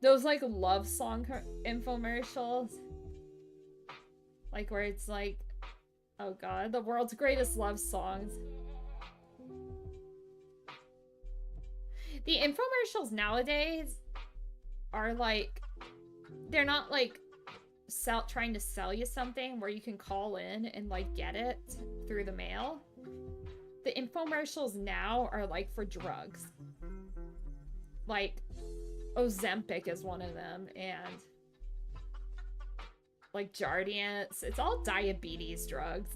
Those, like, love song infomercials. Like, where it's like, oh god, the world's greatest love songs. The infomercials nowadays are, like, they're not, like, trying to sell you something where you can call in and like get it through the mail. The infomercials now are like for drugs. Like Ozempic is one of them, and like Jardiance. It's all diabetes drugs.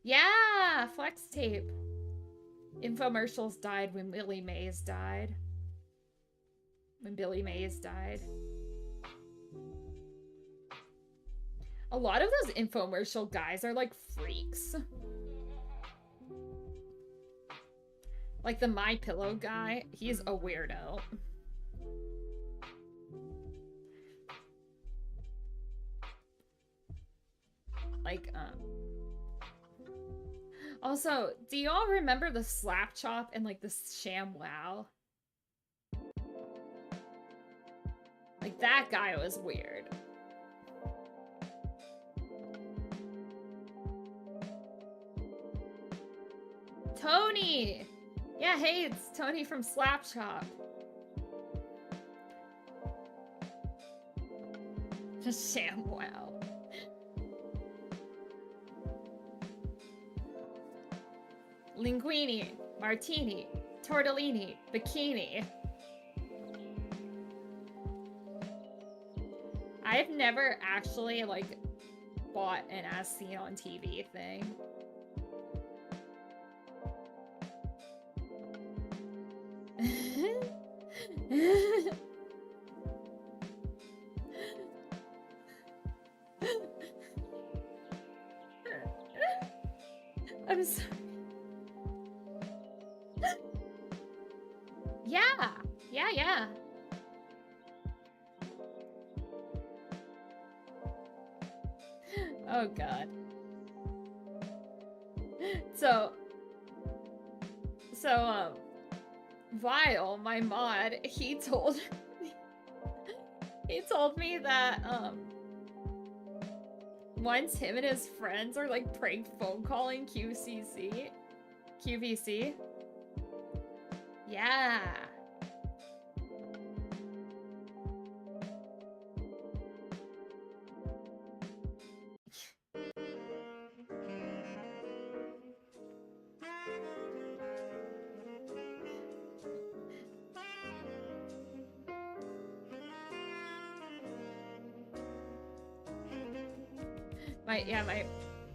Yeah, flex tape. Infomercials died when Billy Mays died. When Billy Mays died. A lot of those infomercial guys are like freaks. Like the My Pillow guy, he's a weirdo. Like, also, do y'all remember the Slap Chop and like the Sham Wow? Like that guy was weird. Tony! Yeah, hey, it's Tony from Slap Chop. Just Sham Wow. Linguini, martini, tortellini, bikini. I've never actually like bought an as seen on TV thing. I'm sorry. Yeah. Oh god. So Vile, my mod, he told me that once him and his friends are like prank phone calling QVC. Yeah.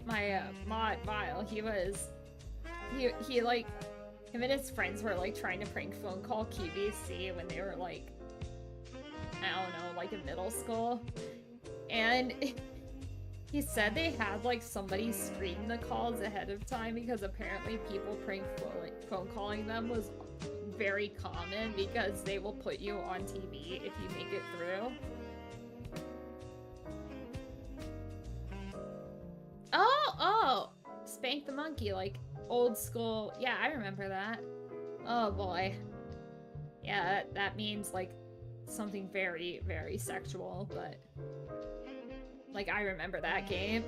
My mod Vile, he like, him and his friends were like trying to prank phone call QVC when they were like, I don't know, like in middle school. And he said they had like somebody screen the calls ahead of time because apparently people prank phone calling them was very common because they will put you on TV if you make it through. Oh, Spank the Monkey, like old school. Yeah, I remember that. Oh boy. Yeah, that means like something very, very sexual, but like I remember that game.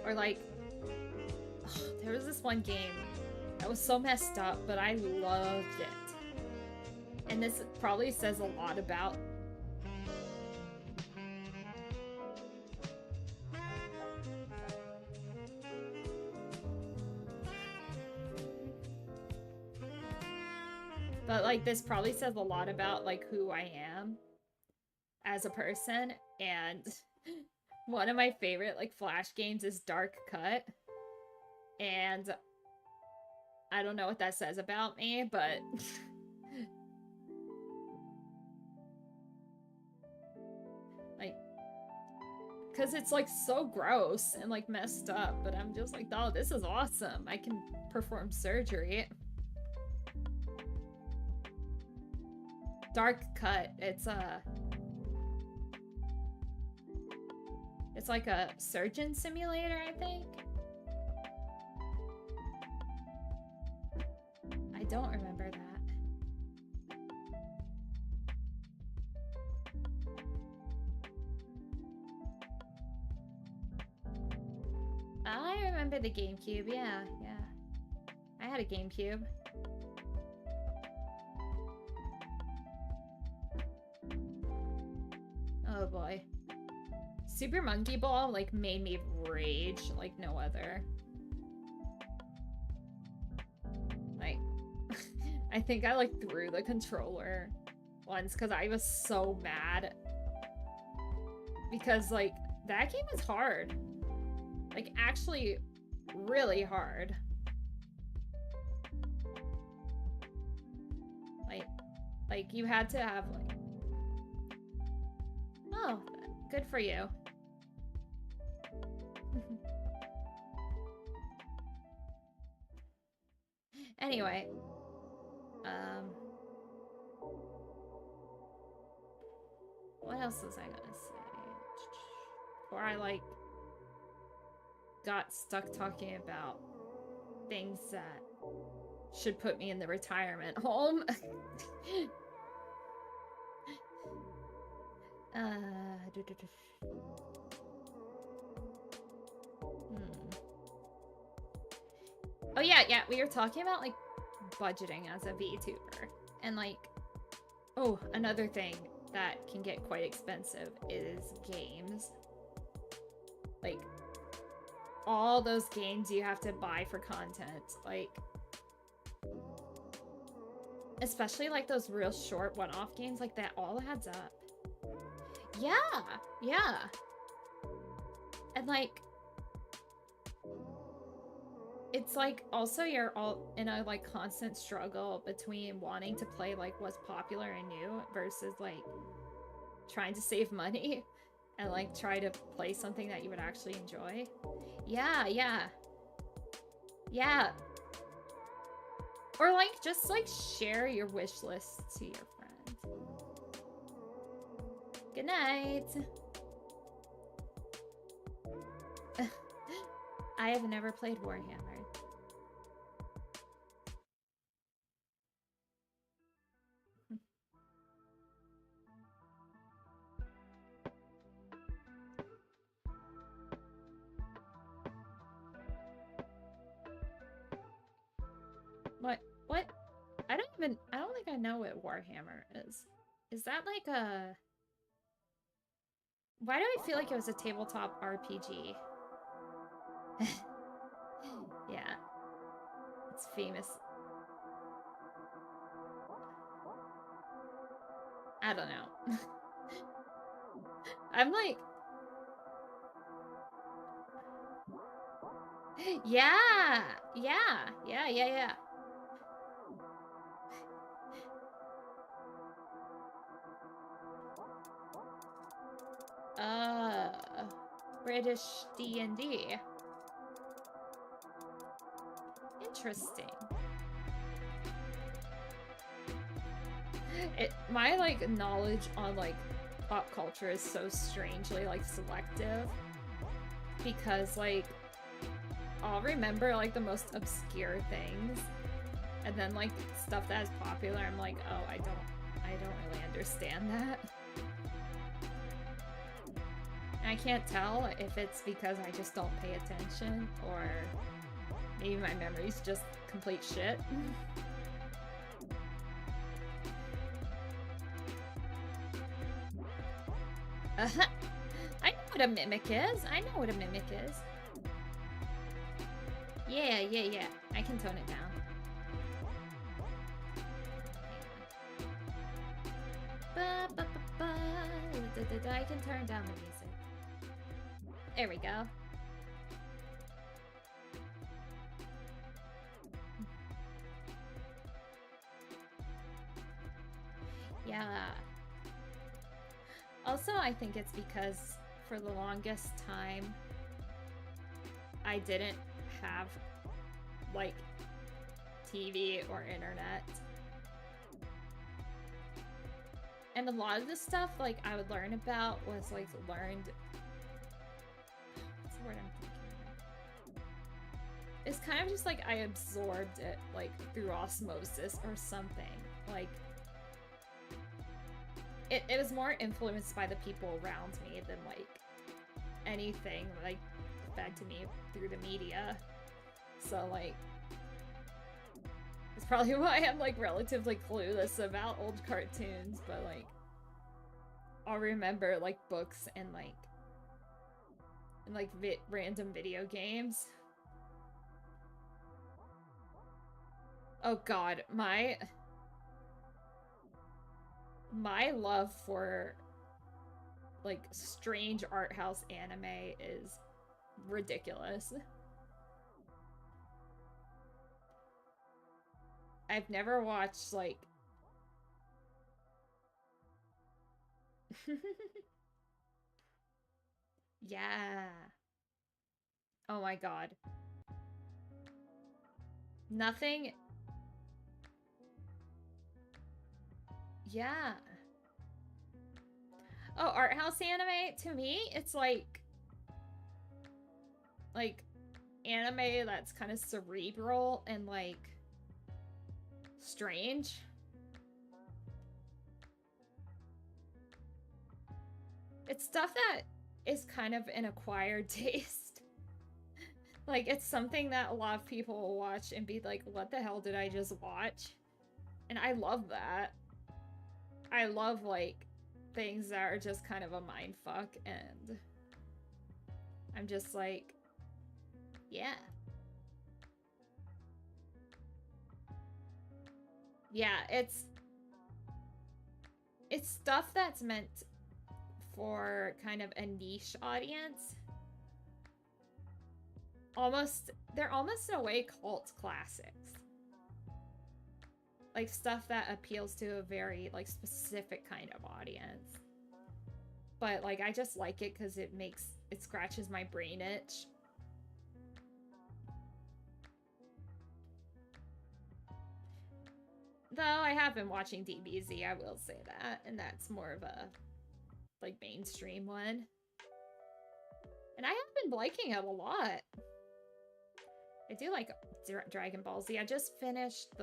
Or like, there was this one game that was so messed up, but I loved it. And this probably says a lot about but like this probably says a lot about like who I am as a person. And one of my favorite like Flash games is Dark Cut, and I don't know what that says about me, but like, because it's like so gross and like messed up, but I'm just like, oh, this is awesome. I can perform surgery. Dark Cut, it's like a surgeon simulator, I think. I don't remember that. I remember the GameCube. Yeah, yeah. I had a GameCube. Oh boy. Super Monkey Ball, like, made me rage like no other. Like, I think I, like, threw the controller once because I was so mad. Because, like, that game is hard. Like, actually really hard. Like, you had to have, like... Oh, good for you. Anyway. What else was I gonna say? Before I, like, got stuck talking about things that should put me in the retirement home. Oh yeah, we were talking about, like, budgeting as a VTuber. And, like, oh, another thing that can get quite expensive is games. Like, all those games you have to buy for content, like, especially like those real short one-off games, like, that all adds up. Yeah. And, like, it's like also you're all in a, like, constant struggle between wanting to play, like, what's popular and new versus, like, trying to save money and, like, try to play something that you would actually enjoy. Yeah. Or, like, just, like, share your wish list to your friends. Good night. I have never played Warhammer. What? I don't think I know what Warhammer is. Is that like a... Why do I feel like it was a tabletop RPG? Yeah. It's famous. I don't know. I'm like... Yeah. British D&D. Interesting. My, like, knowledge on, like, pop culture is so strangely, like, selective. Because, like, I'll remember, like, the most obscure things. And then, like, stuff that is popular, I'm like, oh, I don't really understand that. I can't tell if it's because I just don't pay attention, or maybe my memory's just complete shit. I know what a mimic is. Yeah. I can tone it down. I can turn down the music. There we go. Yeah. Also, I think it's because for the longest time, I didn't have, like, TV or internet. And a lot of the stuff, like, I would learn about was, like, learned... What's the word I'm thinking of? It's kind of just, like, I absorbed it, like, through osmosis or something. Like, it was more influenced by the people around me than, like, anything, like, fed to me through the media. So, like, it's probably why I'm, like, relatively clueless about old cartoons, but, like, I'll remember, like, books and, like, random video games. Oh god, my love for, like, strange art house anime is ridiculous. I've never watched, like... Yeah. Oh my god. Nothing... Yeah. Oh, art house anime, to me, it's like anime that's kind of cerebral and, like, strange. It's stuff that is kind of an acquired taste. Like, it's something that a lot of people will watch and be like, what the hell did I just watch? And I love that. I love, like, things that are just kind of a mindfuck, and I'm just like, yeah. Yeah, it's stuff that's meant for kind of a niche audience. They're almost in a way cult classics. Like, stuff that appeals to a very, like, specific kind of audience. But, like, I just like it because it scratches my brain itch. Though I have been watching DBZ, I will say that, and that's more of a, like, mainstream one. And I have been liking it a lot. I do like Dragon Ball Z. I just finished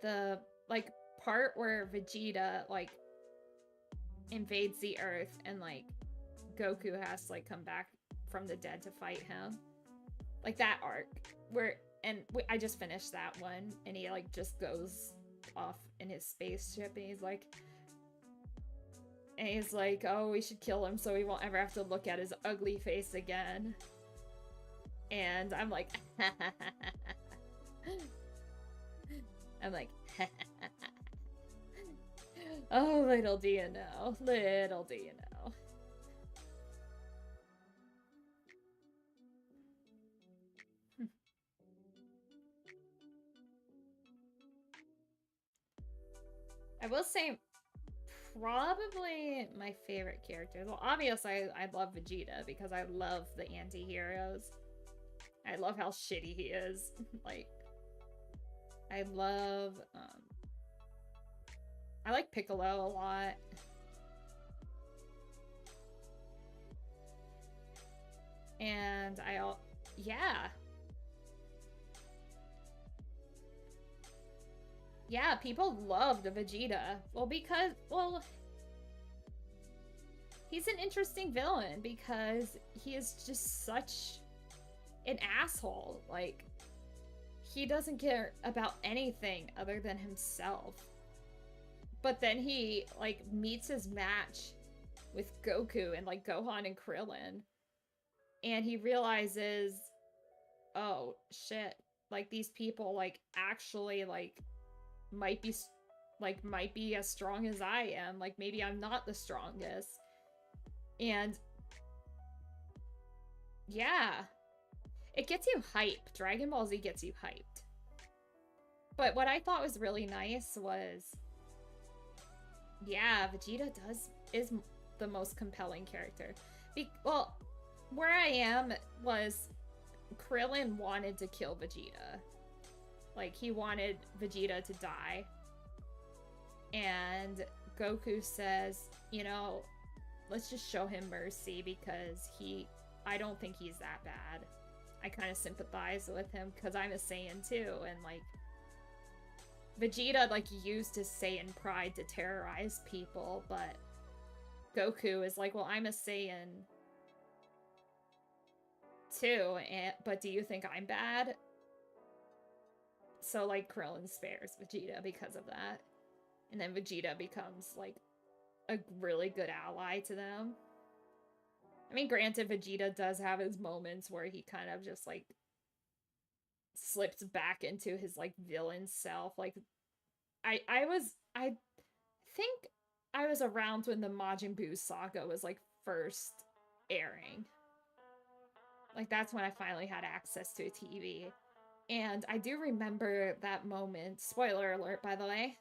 the like, part where Vegeta, like, invades the Earth and, like, Goku has to, like, come back from the dead to fight him. Like, that arc. I just finished that one, and he, like, just goes off in his spaceship, and he's like, oh, we should kill him so we won't ever have to look at his ugly face again. And I'm like, oh, little do you know. Little do you know. I will say, probably my favorite characters. Well, obviously, I love Vegeta because I love the anti-heroes. I love how shitty he is. Like, I like Piccolo a lot. And yeah. Yeah, people loved Vegeta. Well, he's an interesting villain because he is just such an asshole. Like, he doesn't care about anything other than himself. But then he, like, meets his match with Goku and, like, Gohan and Krillin. And he realizes, oh, shit. Like, these people, like, actually, like, might be as strong as I am. Like, maybe I'm not the strongest. And yeah, it gets you hyped. Dragon Ball Z gets you hyped. But what I thought was really nice was, yeah, Vegeta is the most compelling character. Well, where I am was Krillin wanted to kill Vegeta. Like, he wanted Vegeta to die. And Goku says, you know, let's just show him mercy because I don't think he's that bad. I kind of sympathize with him because I'm a Saiyan too. And, like, Vegeta, like, used his Saiyan pride to terrorize people, but Goku is like, well, I'm a Saiyan too, but do you think I'm bad? So, like, Krillin spares Vegeta because of that. And then Vegeta becomes, like, a really good ally to them. I mean, granted, Vegeta does have his moments where he kind of just, like, slips back into his, like, villain self. Like, I think I was around when the Majin Buu saga was, like, first airing. Like, that's when I finally had access to a TV. And I do remember that moment, spoiler alert, by the way.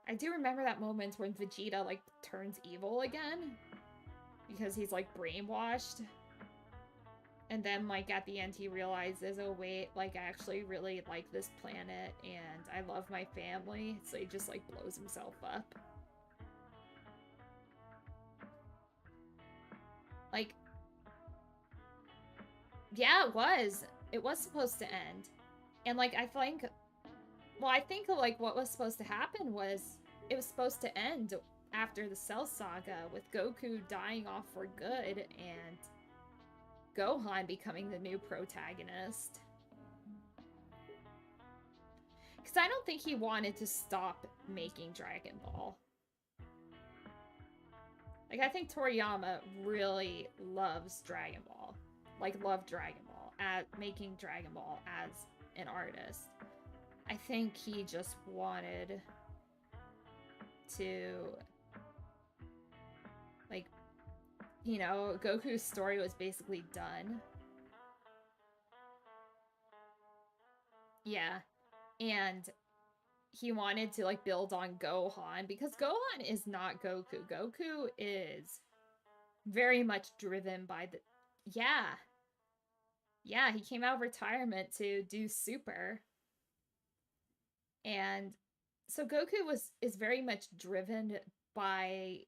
I do remember that moment when Vegeta, like, turns evil again. Because he's, like, brainwashed. And then, like, at the end he realizes, oh wait, like, I actually really like this planet and I love my family. So he just, like, blows himself up. Like, yeah, it was. It was supposed to end. And, like, I think, like, what was supposed to happen was it was supposed to end after the Cell Saga with Goku dying off for good and Gohan becoming the new protagonist. Because I don't think he wanted to stop making Dragon Ball. Like, I think Toriyama really loves Dragon Ball. Like, loved Dragon Ball, at making Dragon Ball as an artist. I think he just wanted to, like, you know, Goku's story was basically done. Yeah. And he wanted to, like, build on Gohan because Gohan is not Goku. Goku is very much driven by the... Yeah. Yeah, he came out of retirement to do Super. And so Goku is very much driven by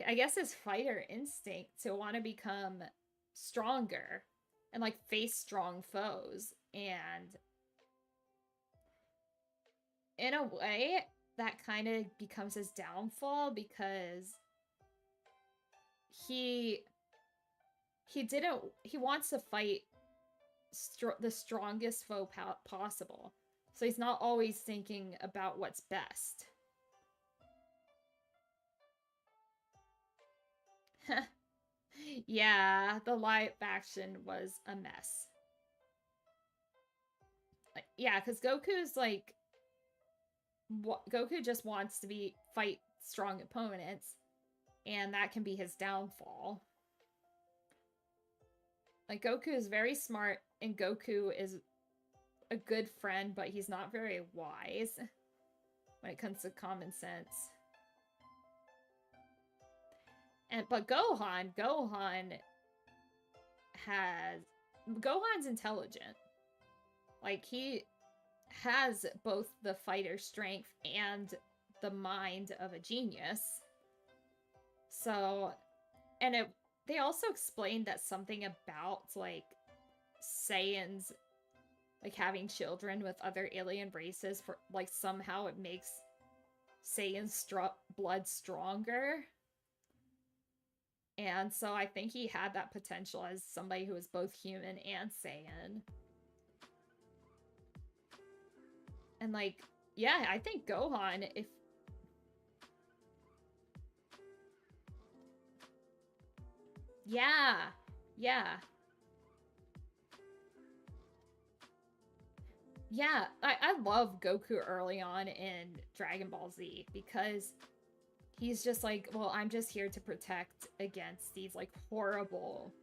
I guess his fighter instinct to want to become stronger and, like, face strong foes. And in a way, that kind of becomes his downfall because he wants to fight the strongest foe possible. So he's not always thinking about what's best. Yeah, the live action was a mess. Yeah, because Goku's like... Goku just wants to fight strong opponents, and that can be his downfall. Like, Goku is very smart, and Goku is a good friend, but he's not very wise when it comes to common sense. But Gohan's intelligent. Like, he has both the fighter strength and the mind of a genius. So, and they also explained that something about, like, Saiyans, like, having children with other alien races, for, like, somehow it makes Saiyan's blood stronger. And so I think he had that potential as somebody who was both human and Saiyan. And, like, yeah, I think Gohan, if... Yeah, yeah. Yeah, I love Goku early on in Dragon Ball Z because he's just like, well, I'm just here to protect against these, like, horrible,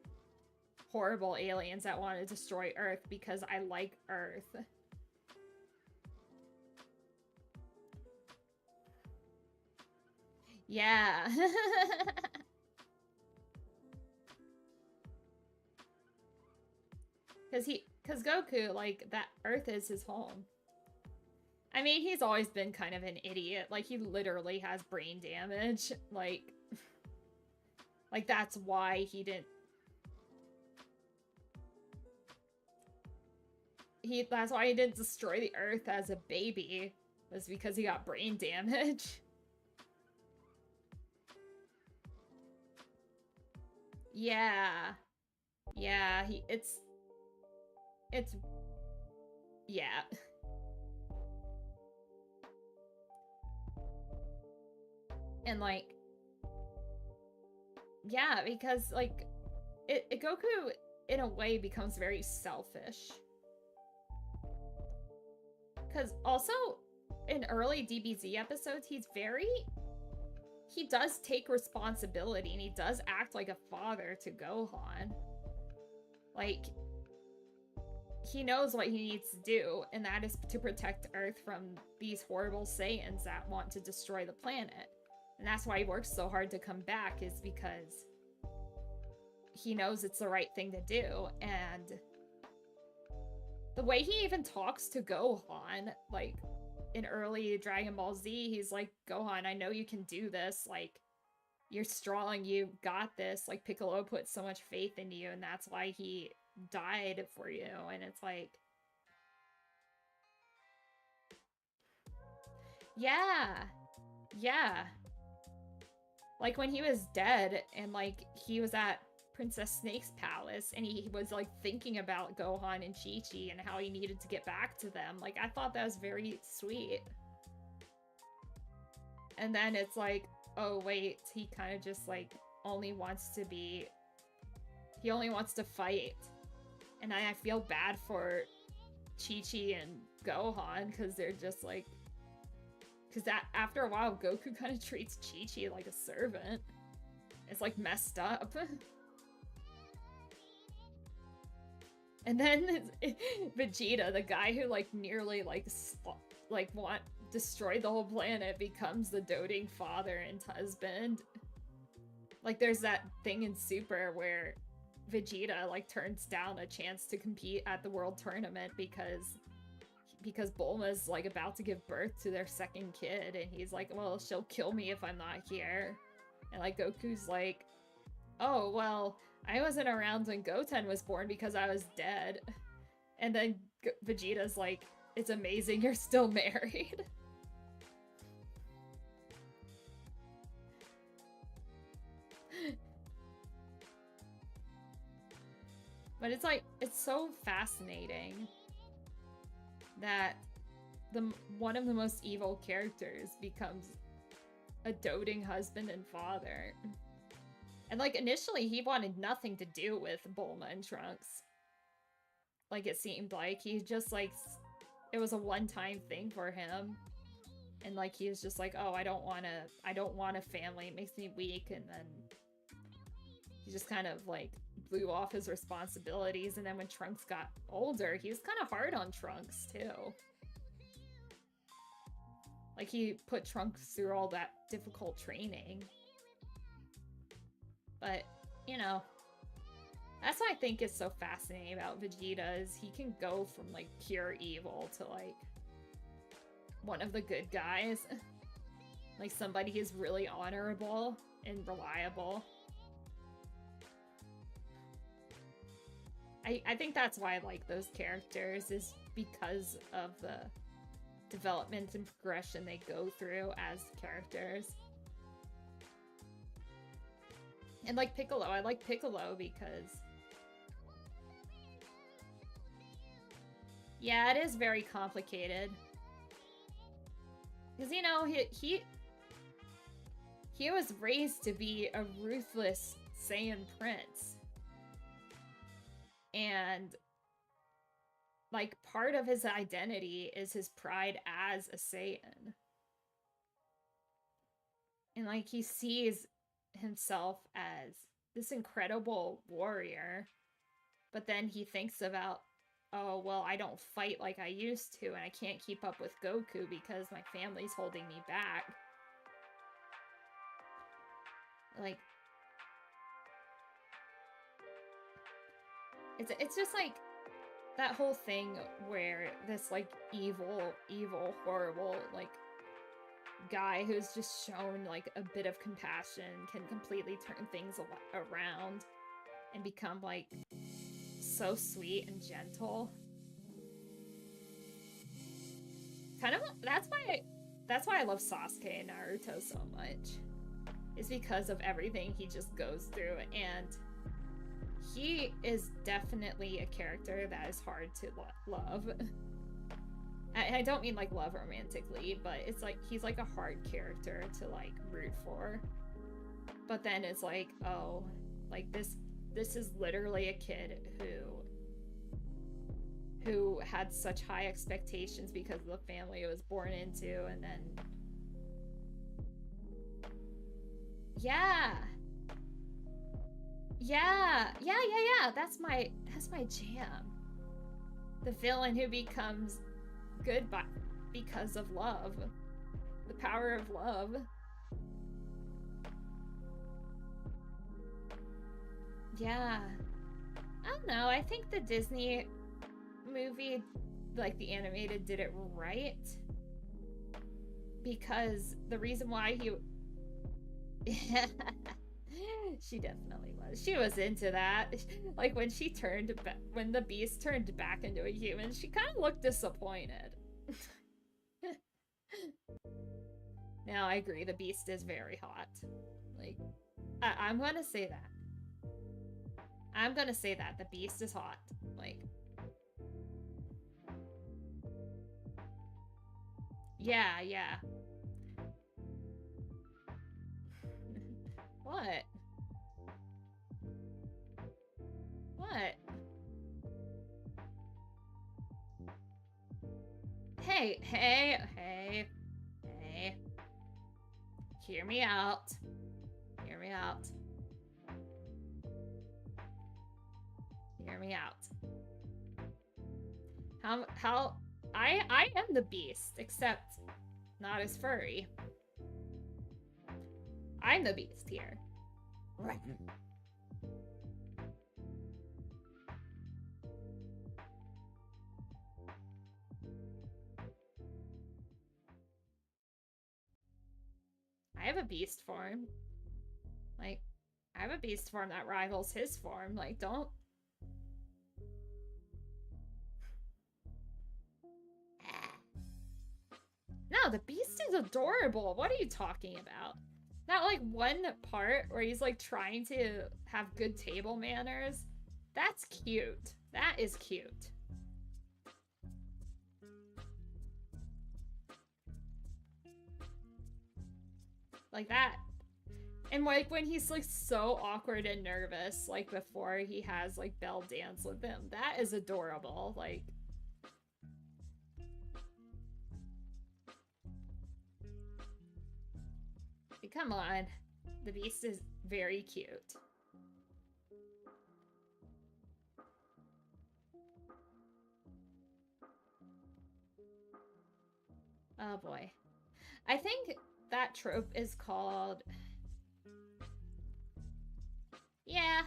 horrible aliens that want to destroy Earth because I like Earth. Yeah. Because Goku, like, that Earth is his home. I mean, he's always been kind of an idiot. Like, he literally has brain damage. Like, that's why he didn't... That's why he didn't destroy the Earth as a baby. Was because he got brain damage. Yeah. Yeah, it's yeah. And like yeah, because like Goku in a way becomes very selfish. Cuz also in early DBZ episodes, he does take responsibility and he does act like a father to Gohan. Like he knows what he needs to do, and that is to protect Earth from these horrible Saiyans that want to destroy the planet. And that's why he works so hard to come back, is because he knows it's the right thing to do. And the way he even talks to Gohan, like in early Dragon Ball Z, he's like, Gohan, I know you can do this. Like, you're strong, you got this. Like, Piccolo put so much faith in you, and that's why he died for you. And it's like, yeah, yeah. Like when he was dead and like he was at Princess Snake's palace and he was like thinking about Gohan and Chi-Chi and how he needed to get back to them. Like I thought that was very sweet. And then it's like, oh wait, he kind of just like only wants to fight. And I feel bad for Chi-Chi and Gohan because they're just like, because that after a while Goku kind of treats Chi-Chi like a servant. It's like messed up. And then Vegeta, the guy who like nearly destroyed the whole planet, becomes the doting father and husband. Like there's that thing in Super where Vegeta like turns down a chance to compete at the world tournament because Bulma's like about to give birth to their second kid, and he's like, well, she'll kill me if I'm not here. And like Goku's like, oh well, I wasn't around when Goten was born because I was dead. And then Vegeta's like, it's amazing you're still married. But it's like, it's so fascinating that one of the most evil characters becomes a doting husband and father. And like initially he wanted nothing to do with Bulma and Trunks. Like it seemed like he just like, it was a one-time thing for him. And like he was just like, oh, I don't want a family, it makes me weak. And then he just kind of like blew off his responsibilities. And then when Trunks got older, he was kind of hard on Trunks too. Like he put Trunks through all that difficult training. But, you know, that's what I think is so fascinating about Vegeta, is he can go from like pure evil to like one of the good guys. Like somebody who's really honorable and reliable. I think that's why I like those characters, is because of the development and progression they go through as characters. And like Piccolo, I like Piccolo because, yeah, it is very complicated. Because, you know, he was raised to be a ruthless Saiyan prince. And like part of his identity is his pride as a Saiyan. And like he sees himself as this incredible warrior, but then he thinks about, oh well, I don't fight like I used to, and I can't keep up with Goku because my family's holding me back. Like it's just like that whole thing where this like evil horrible like guy who's just shown like a bit of compassion can completely turn things around and become like so sweet and gentle. Kind of, that's why I love Sasuke and Naruto so much. Is because of everything he just goes through. And he is definitely a character that is hard to love. I don't mean like love romantically, but it's like he's like a hard character to like root for. But then it's like, oh, like this is literally a kid who had such high expectations because of the family it was born into, and then yeah. That's my jam. The villain who becomes good because of love. The power of love. Yeah. I don't know. I think the Disney movie, like the animated, did it right. Because the reason why he... She definitely was. She was into that. Like when she turned when the beast turned back into a human, she kind of looked disappointed. Now I agree, the beast is very hot. Like, I'm gonna say that. I'm gonna say that the beast is hot. Like, yeah. What? What? Hey. Hear me out. Hear me out. How I am the beast, except not as furry. I'm the beast here. Right. I have a beast form. Like, I have a beast form that rivals his form. Like, don't... No, the beast is adorable. What are you talking about? That, like, one part where he's, like, trying to have good table manners. That's cute. That is cute. Like that. And like when he's like so awkward and nervous, like before he has like Belle dance with him, that is adorable. Like, come on. The beast is very cute. Oh boy. I think that trope is called... Yeah.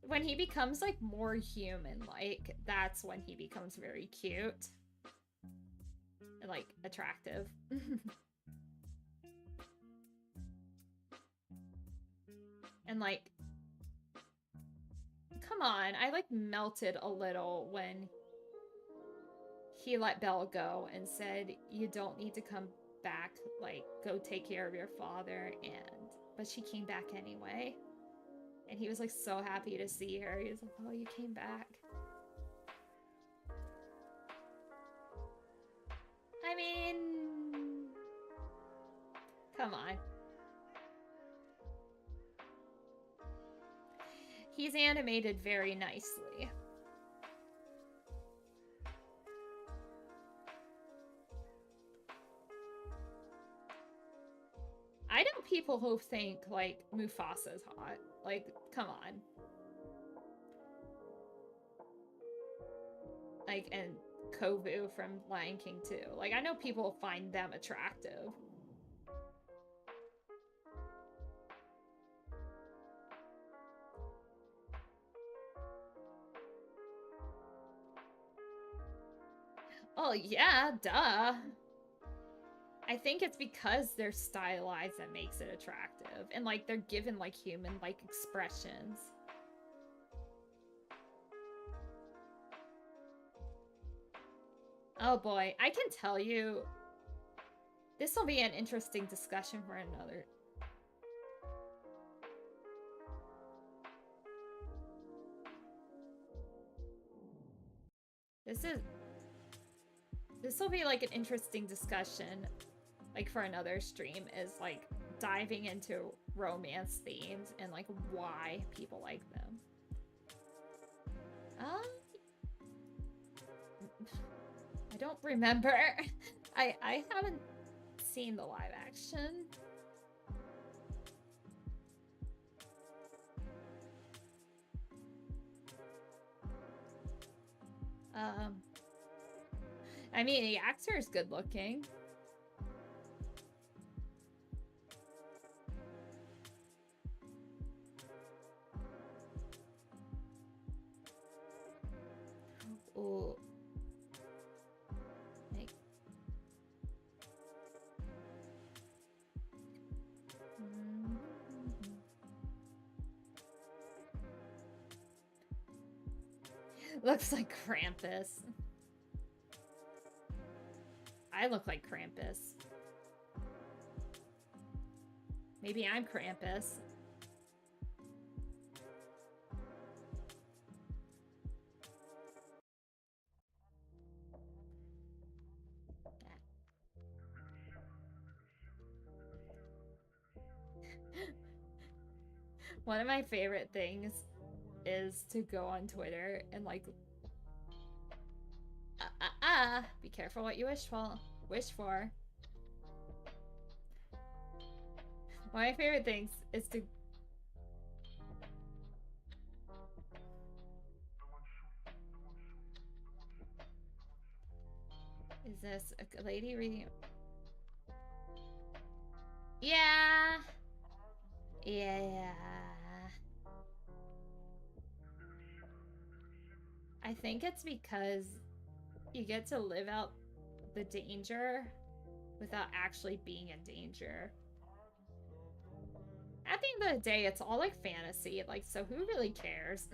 When he becomes, like, more human-like, that's when he becomes very cute. And, like, attractive. And, like... Come on, I, like, melted a little when he let Belle go and said, you don't need to come back, like, go take care of your father, but she came back anyway. And he was like so happy to see her. He was like, oh, you came back. I mean, come on. He's animated very nicely. I know people who think, like, Mufasa's hot. Like, come on. Like, and Kovu from Lion King 2. Like, I know people find them attractive. Oh, yeah, duh. I think it's because they're stylized that makes it attractive. And, like, they're given, like, human-like expressions. Oh, boy. I can tell you... This will be an interesting discussion for another... This will be like an interesting discussion, like for another stream, is like diving into romance themes and like why people like them. I don't remember. I haven't seen the live action. I mean, the actor is good looking. Ooh. Like... Looks like Krampus. I look like Krampus. Maybe I'm Krampus. One of my favorite things is to go on Twitter and like be careful what you wish for. One of my favorite things is to Is this a lady reading? Yeah. I think it's because you get to live out the danger without actually being in danger. At the end of the day, it's all like fantasy, like, so who really cares?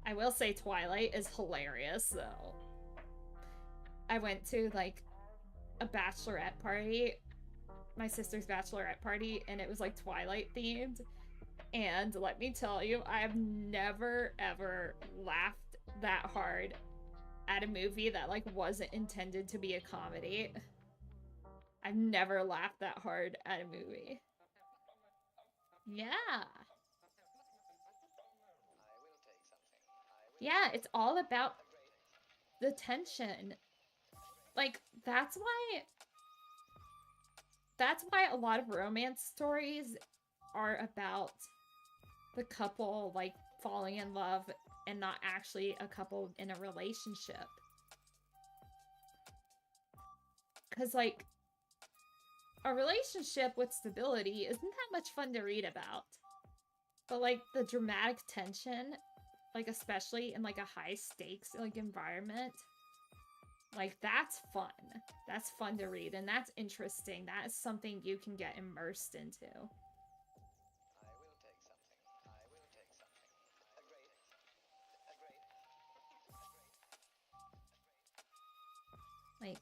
I will say Twilight is hilarious, though. I went to, like, a bachelorette party, my sister's bachelorette party, and it was, like, Twilight themed. And let me tell you, I have never, ever laughed that hard at a movie that, like, wasn't intended to be a comedy. I've never laughed that hard at a movie. Yeah. Yeah, it's all about the tension. Like, that's why a lot of romance stories are about the couple, like, falling in love and not actually a couple in a relationship. Because, like, a relationship with stability isn't that much fun to read about. But, like, the dramatic tension, like, especially in, like, a high-stakes, like, environment, like, that's fun. That's fun to read, and that's interesting. That is something you can get immersed into. Like,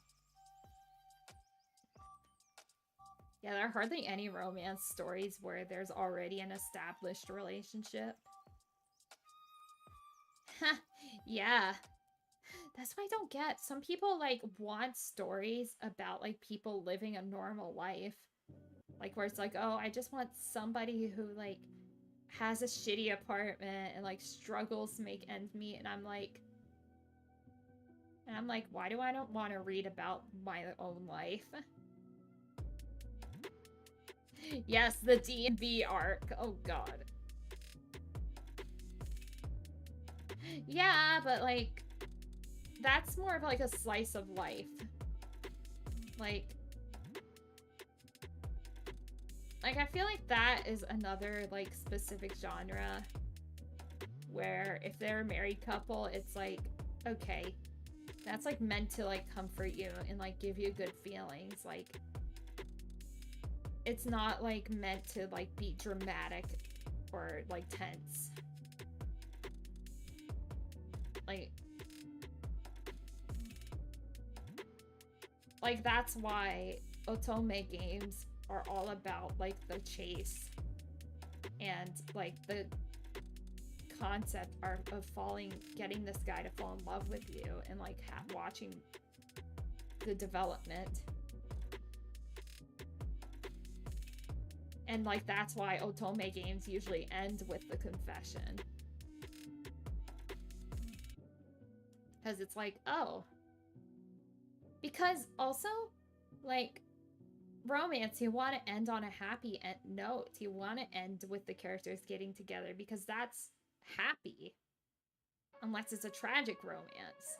yeah, there are hardly any romance stories where there's already an established relationship. Yeah. That's what I don't get. Some people, like, want stories about, like, people living a normal life. Like, where it's like, oh, I just want somebody who, like, has a shitty apartment and, like, struggles to make ends meet. And I'm like, why do I don't want to read about my own life? Yes, the D&B arc. Oh, God. Yeah, but, like, that's more of, like, a slice of life. Like, I feel like that is another, like, specific genre where if they're a married couple, it's like, okay, that's, like, meant to, like, comfort you and, like, give you good feelings. Like, it's not, like, meant to, like, be dramatic or, like, tense. Like, that's why otome games are all about, like, the chase and, like, the concept of getting this guy to fall in love with you and like watching the development. And like that's why otome games usually end with the confession. Because it's like, oh. Because also, like, romance, you want to end on a happy note. You want to end with the characters getting together because that's happy. Unless it's a tragic romance.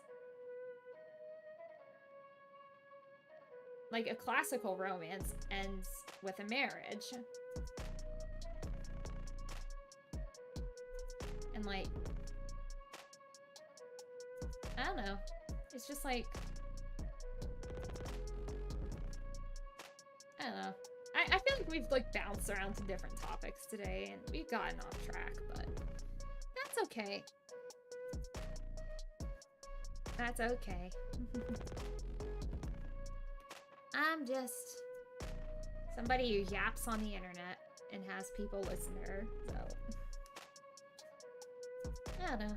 Like, a classical romance ends with a marriage. And, like, I don't know. It's just like, I don't know. I feel like we've, like, bounced around to different topics today, and we've gotten off track, but that's okay. That's okay. I'm just somebody who yaps on the internet and has people listen to her, so I don't know.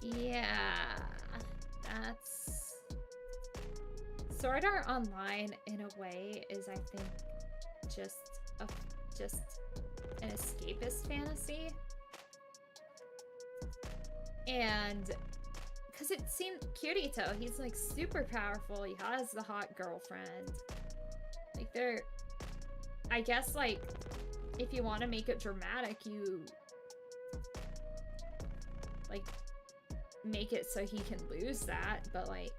Yeah, that's Sword Art Online in a way is, I think, just an escapist fantasy. And because it seemed Kirito, he's like super powerful, he has the hot girlfriend. Like they're, I guess, like, if you want to make it dramatic, you like make it so he can lose that, but like,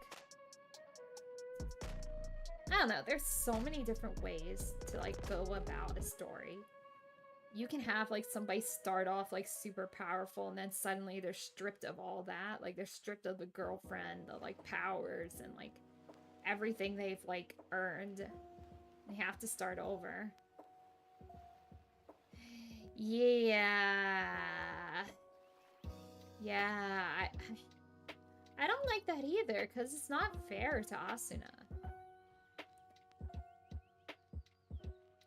I don't know, there's so many different ways to like go about a story. You can have like somebody start off like super powerful and then suddenly they're stripped of all that. Like they're stripped of the girlfriend, the like powers, and like everything they've like earned. They have to start over. Yeah. Yeah. I don't like that either, because it's not fair to Asuna.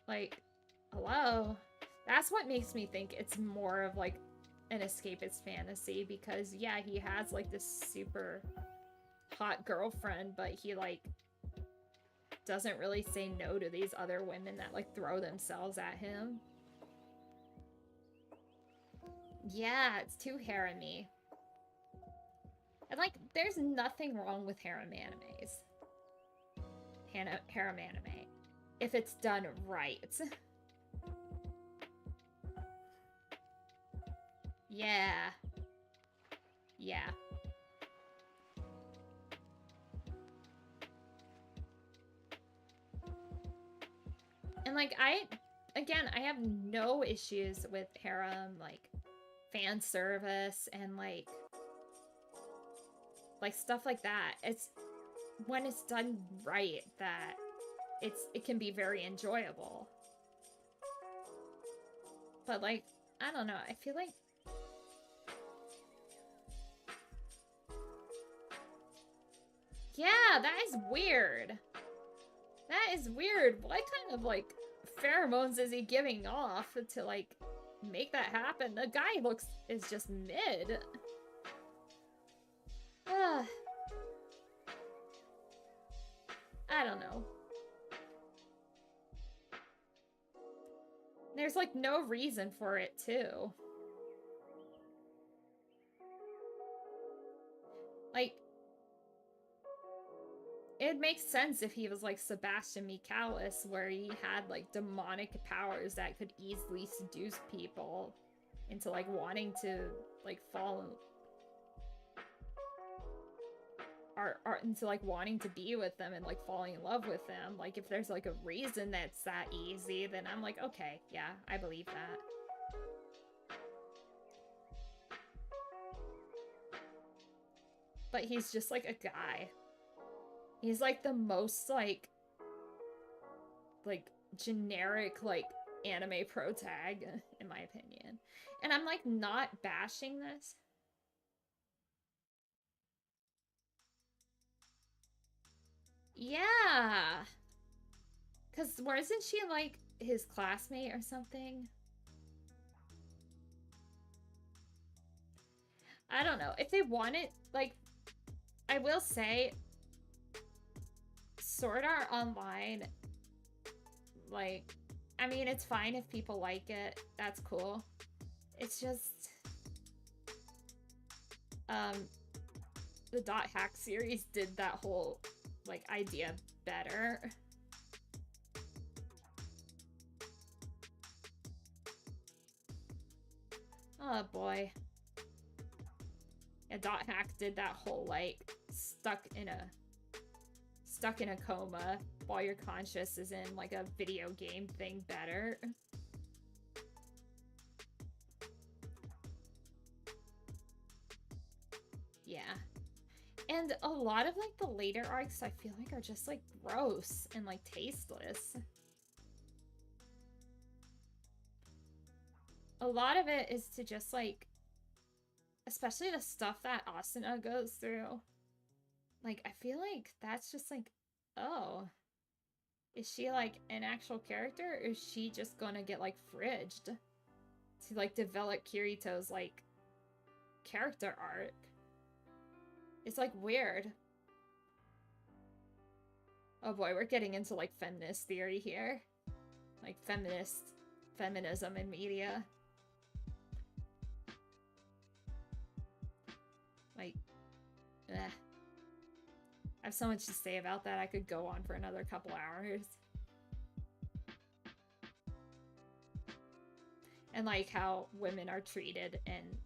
Like, hello? That's what makes me think it's more of like an escapist fantasy, because yeah, he has like this super hot girlfriend, but he like doesn't really say no to these other women that like throw themselves at him. Yeah, it's too harem-y. And like, there's nothing wrong with harem animes. Harem anime. If it's done right. Yeah. Yeah. And like, I have no issues with harem, like, fan service and like stuff like that. It's when it's done right that it can be very enjoyable. But like, I don't know, I feel like yeah, that is weird. That is weird. What kind of like pheromones is he giving off to like make that happen? The guy is just mid. I don't know. There's like no reason for it too. Like, it makes sense if he was like Sebastian Michaelis, where he had like demonic powers that could easily seduce people into like wanting to like fall or into like wanting to be with them and like falling in love with them. Like, if there's like a reason that's that easy, then I'm like, okay, yeah, I believe that. But he's just like a guy. He's like the most like generic like anime protag, in my opinion. And I'm like not bashing this. Yeah. Cause wasn't she like his classmate or something. I don't know. If they want it, like, I will say, Sword Art Online, like, I mean, it's fine if people like it. That's cool. It's just, the Dot Hack series did that whole, like, idea better. Oh boy. Yeah, Dot Hack did that whole, like, stuck in a coma while your conscious is in, like, a video game thing better. Yeah. And a lot of, like, the later arcs, I feel like, are just, like, gross and, like, tasteless. A lot of it is to just, like, especially the stuff that Asuna goes through. Like, I feel like that's just, like, oh. Is she, like, an actual character, or is she just gonna get, like, fridged to, like, develop Kirito's, like, character arc? It's, like, weird. Oh boy, we're getting into, like, feminist theory here. Like, feminism in media. Like, eh. I have so much to say about that. I could go on for another couple hours. And, like, how women are treated in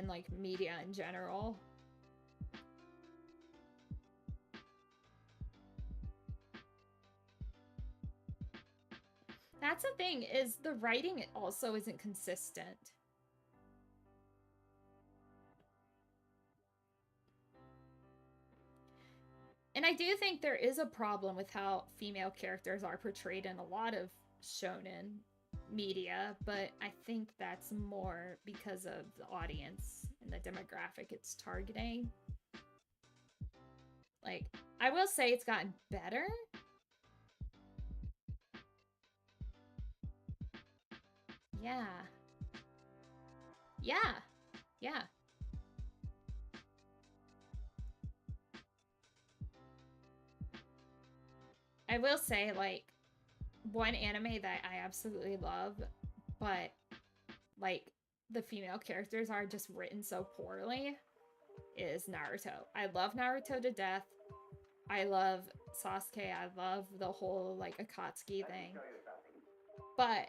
like, media in general. That's the thing, is the writing also isn't consistent. And I do think there is a problem with how female characters are portrayed in a lot of shonen media, but I think that's more because of the audience and the demographic it's targeting. Like, I will say it's gotten better. Yeah. Yeah. Yeah. I will say, like, one anime that I absolutely love, but, like, the female characters are just written so poorly, is Naruto. I love Naruto to death. I love Sasuke. I love the whole, like, Akatsuki thing. But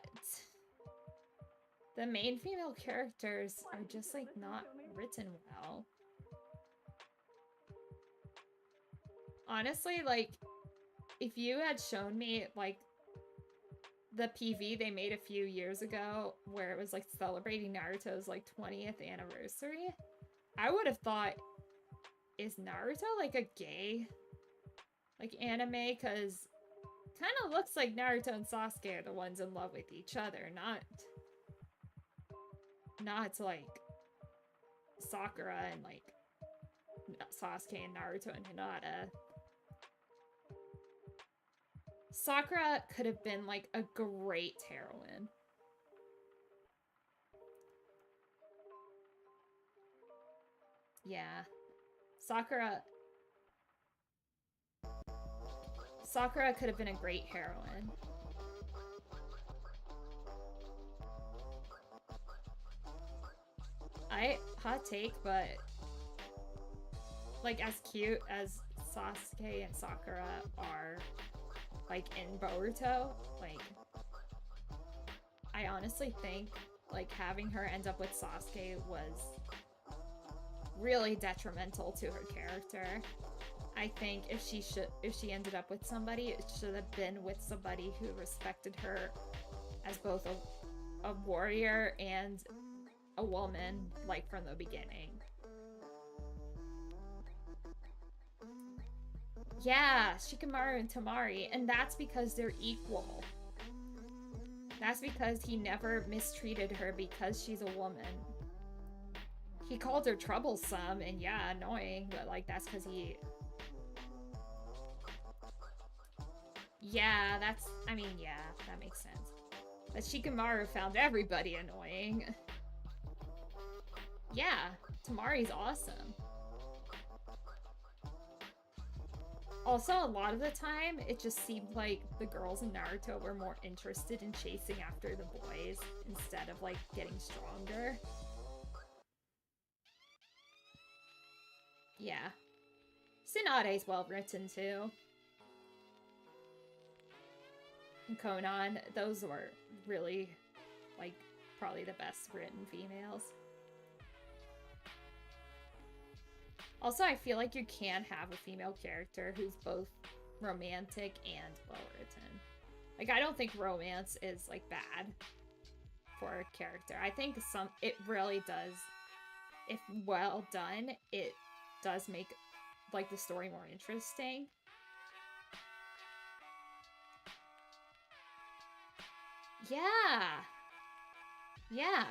the main female characters are just, like, not written well. Honestly, like, if you had shown me, like, the PV they made a few years ago where it was, like, celebrating Naruto's, like, 20th anniversary, I would have thought, is Naruto, like, a gay, like, anime? Because kind of looks like Naruto and Sasuke are the ones in love with each other, not like Sakura and, like, Sasuke and Naruto and Hinata. Sakura could have been, like, a great heroine. Yeah. Sakura could have been a great heroine. Hot take, but, like, as cute as Sasuke and Sakura are, like, in Boruto, like, I honestly think, like, having her end up with Sasuke was really detrimental to her character. I think if she ended up with somebody, it should have been with somebody who respected her as both a warrior and a woman, like, from the beginning. Yeah, Shikamaru and Tamari, and that's because they're equal. That's because he never mistreated her because she's a woman. He called her troublesome and, yeah, annoying, but, like, that's because he... Yeah, that's, I mean, yeah, that makes sense. But Shikamaru found everybody annoying. Yeah, Tamari's awesome. Also, a lot of the time, it just seemed like the girls in Naruto were more interested in chasing after the boys instead of, like, getting stronger. Yeah. Tsunade's well written, too. And Conan, those were really, like, probably the best written females. Also, I feel like you can have a female character who's both romantic and well-written. Like, I don't think romance is, like, bad for a character. I think it really does, if well done, it does make, like, the story more interesting. Yeah. Yeah.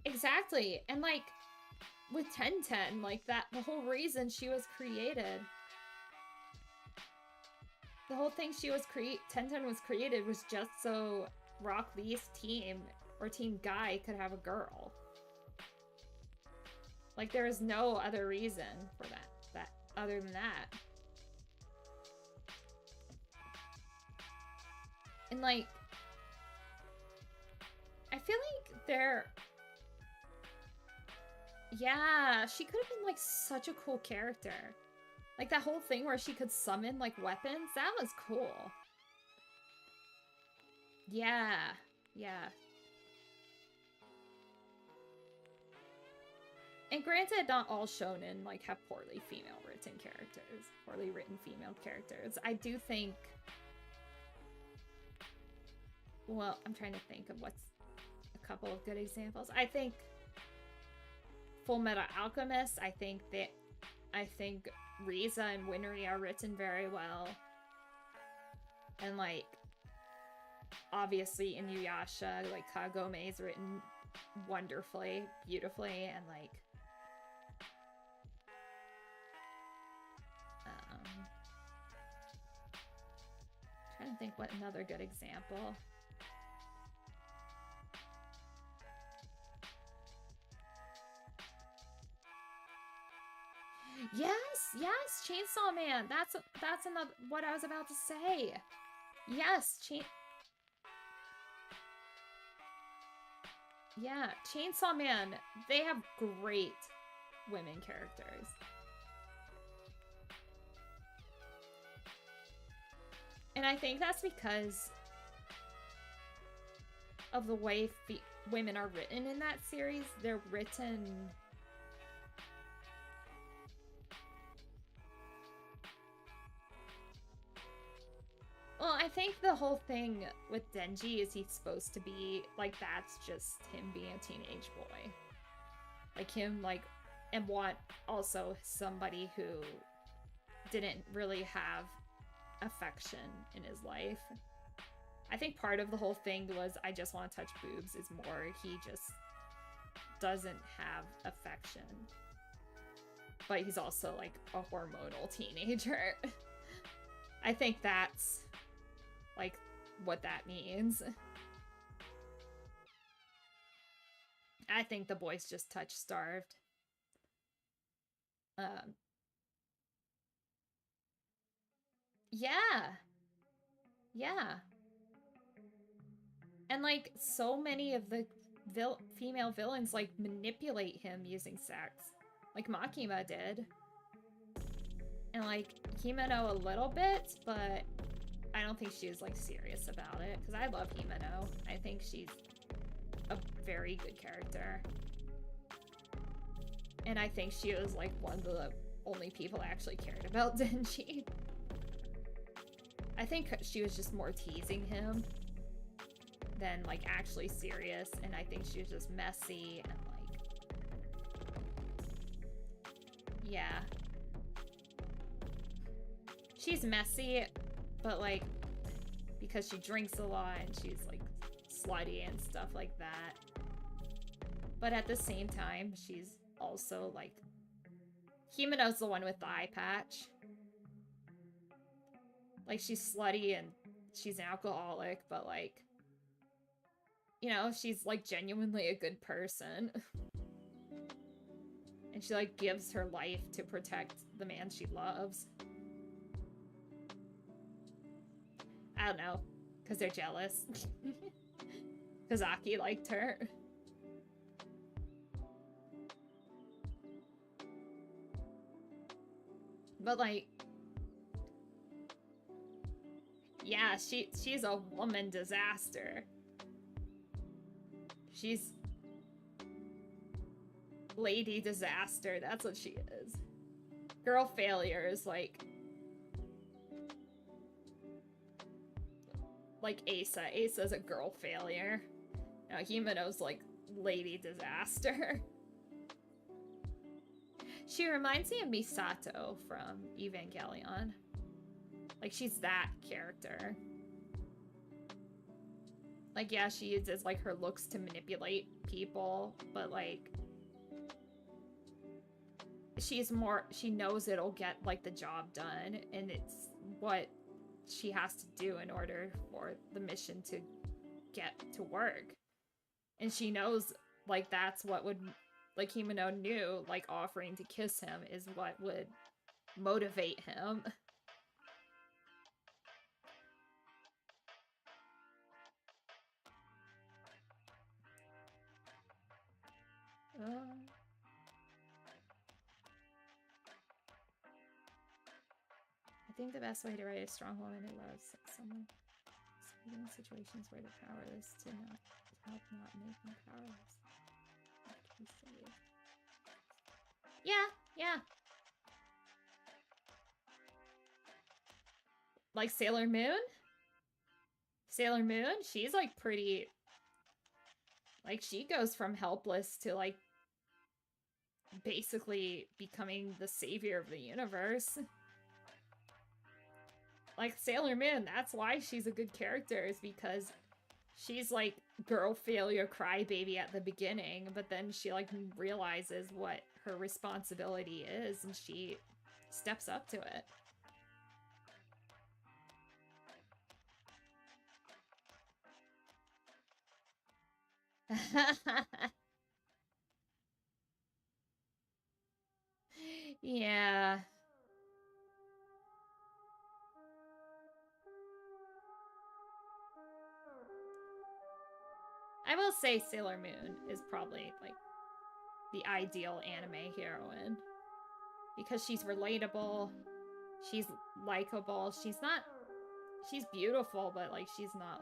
Exactly. And, like, with Tenten, like, that, the whole reason she was created, the whole thing Tenten was created was just so Rock Lee's team, or Team Guy, could have a girl. Like, there is no other reason for that other than that. And, like, I feel like yeah, she could have been, like, such a cool character. Like, that whole thing where she could summon, like, weapons, that was cool. Yeah, yeah. And granted, not all shonen, like, have poorly written female characters. I do think... Well, I'm trying to think of what's a couple of good examples. I think Full Metal Alchemist, I think Riza and Winry are written very well. And, like, obviously Inuyasha, like, Kagome is written wonderfully, beautifully, and, like, trying to think what another good example. Yes, Chainsaw Man. That's another what I was about to say. Yes, Chainsaw Man. They have great women characters. And I think that's because of the way women are written in that series. They're written... Well, I think the whole thing with Denji is he's supposed to be, like, that's just him being a teenage boy. Like, him, like, and want also somebody who didn't really have affection in his life. I think part of the whole thing was I just want to touch boobs is more he just doesn't have affection. But he's also, like, a hormonal teenager. I think that's, like, what that means. I think the boy's just touch-starved. Yeah. Yeah. And, like, so many of the female villains, like, manipulate him using sex. Like, Makima did. And, like, Himeno a little bit, but I don't think she was, like, serious about it. Because I love Himeno. I think she's a very good character. And I think she was, like, one of the only people I actually cared about Denji. I think she was just more teasing him than, like, actually serious. And I think she was just messy and, like... Yeah. She's messy, but, like, because she drinks a lot and she's, like, slutty and stuff like that. But at the same time, she's also, like... Himeno's the one with the eye patch. like, she's slutty and she's an alcoholic, but, like, you know, she's, like, genuinely a good person. And she, like, gives her life to protect the man she loves. I don't know, because they're jealous. Because Aki liked her. But, like, yeah, she's a woman disaster. She's lady disaster. That's what she is. Girl failure is like Asa. Asa's a girl failure. Now Himeno's like lady disaster. She reminds me of Misato from Evangelion. Like, she's that character. Like, yeah, she uses, like, her looks to manipulate people, but, like, she knows it'll get, like, the job done, and it's what she has to do in order for the mission to get to work. And she knows, like, that's what would, like, Himeno knew, like, offering to kiss him is what would motivate him. I think the best way to write a strong woman who loves someone is in situations where they're powerless to help not make them powerless. Yeah. Like Sailor Moon? Sailor Moon, she's like pretty... Like, she goes from helpless to like basically becoming the savior of the universe. Like, Sailor Moon, that's why she's a good character, is because she's like girl failure crybaby at the beginning, but then she like realizes what her responsibility is and she steps up to it. Yeah. I will say Sailor Moon is probably like the ideal anime heroine because she's relatable, she's likable, she's beautiful, but like she's not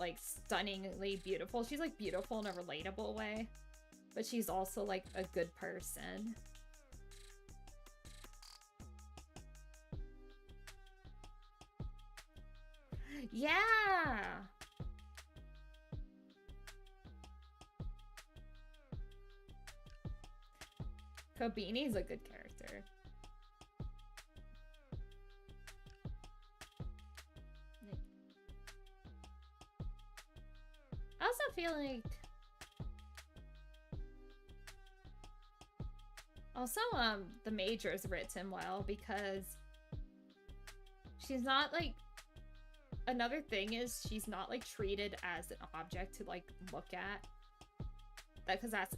like stunningly beautiful. She's like beautiful in a relatable way, but she's also like a good person. Yeah. Kobini's a good character. I also feel like the Major is written well because she's not like, another thing is she's not like treated as an object to like look at. Because that's,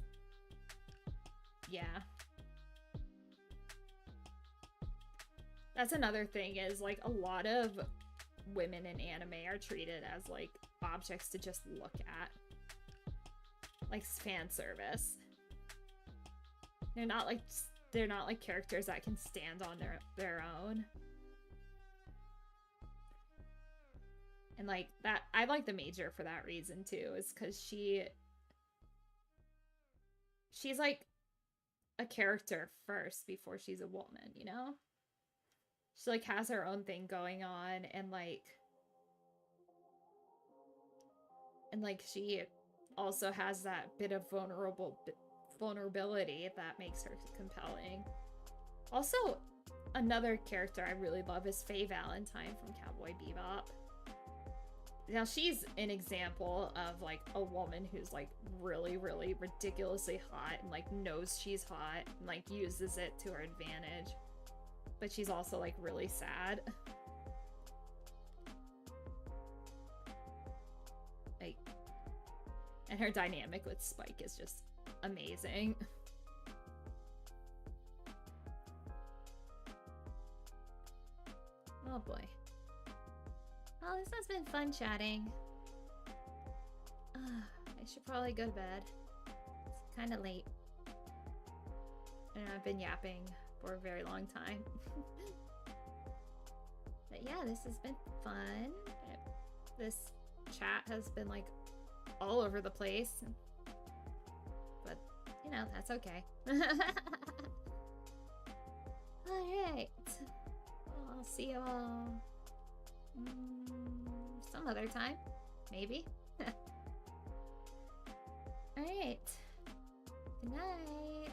yeah. That's another thing is like a lot of women in anime are treated as like objects to just look at. Like fan service. They're not like characters that can stand on their own. And like that, I like the Major for that reason too, is because she's like a character first before she's a woman, you know? She like has her own thing going on, and like she also has that bit of vulnerability that makes her compelling. Also, another character I really love is Faye Valentine from Cowboy Bebop. Now, she's an example of like a woman who's like really, really ridiculously hot and like knows she's hot and like uses it to her advantage. but she's also like really sad. Like, and her dynamic with Spike is just amazing. Oh boy. Well, this has been fun chatting. I should probably go to bed. It's kind of late. And I've been yapping for a very long time. But yeah, this has been fun. This chat has been like all over the place. But, you know, that's okay. Alright. I'll see you all some other time. Maybe. Alright. Good night.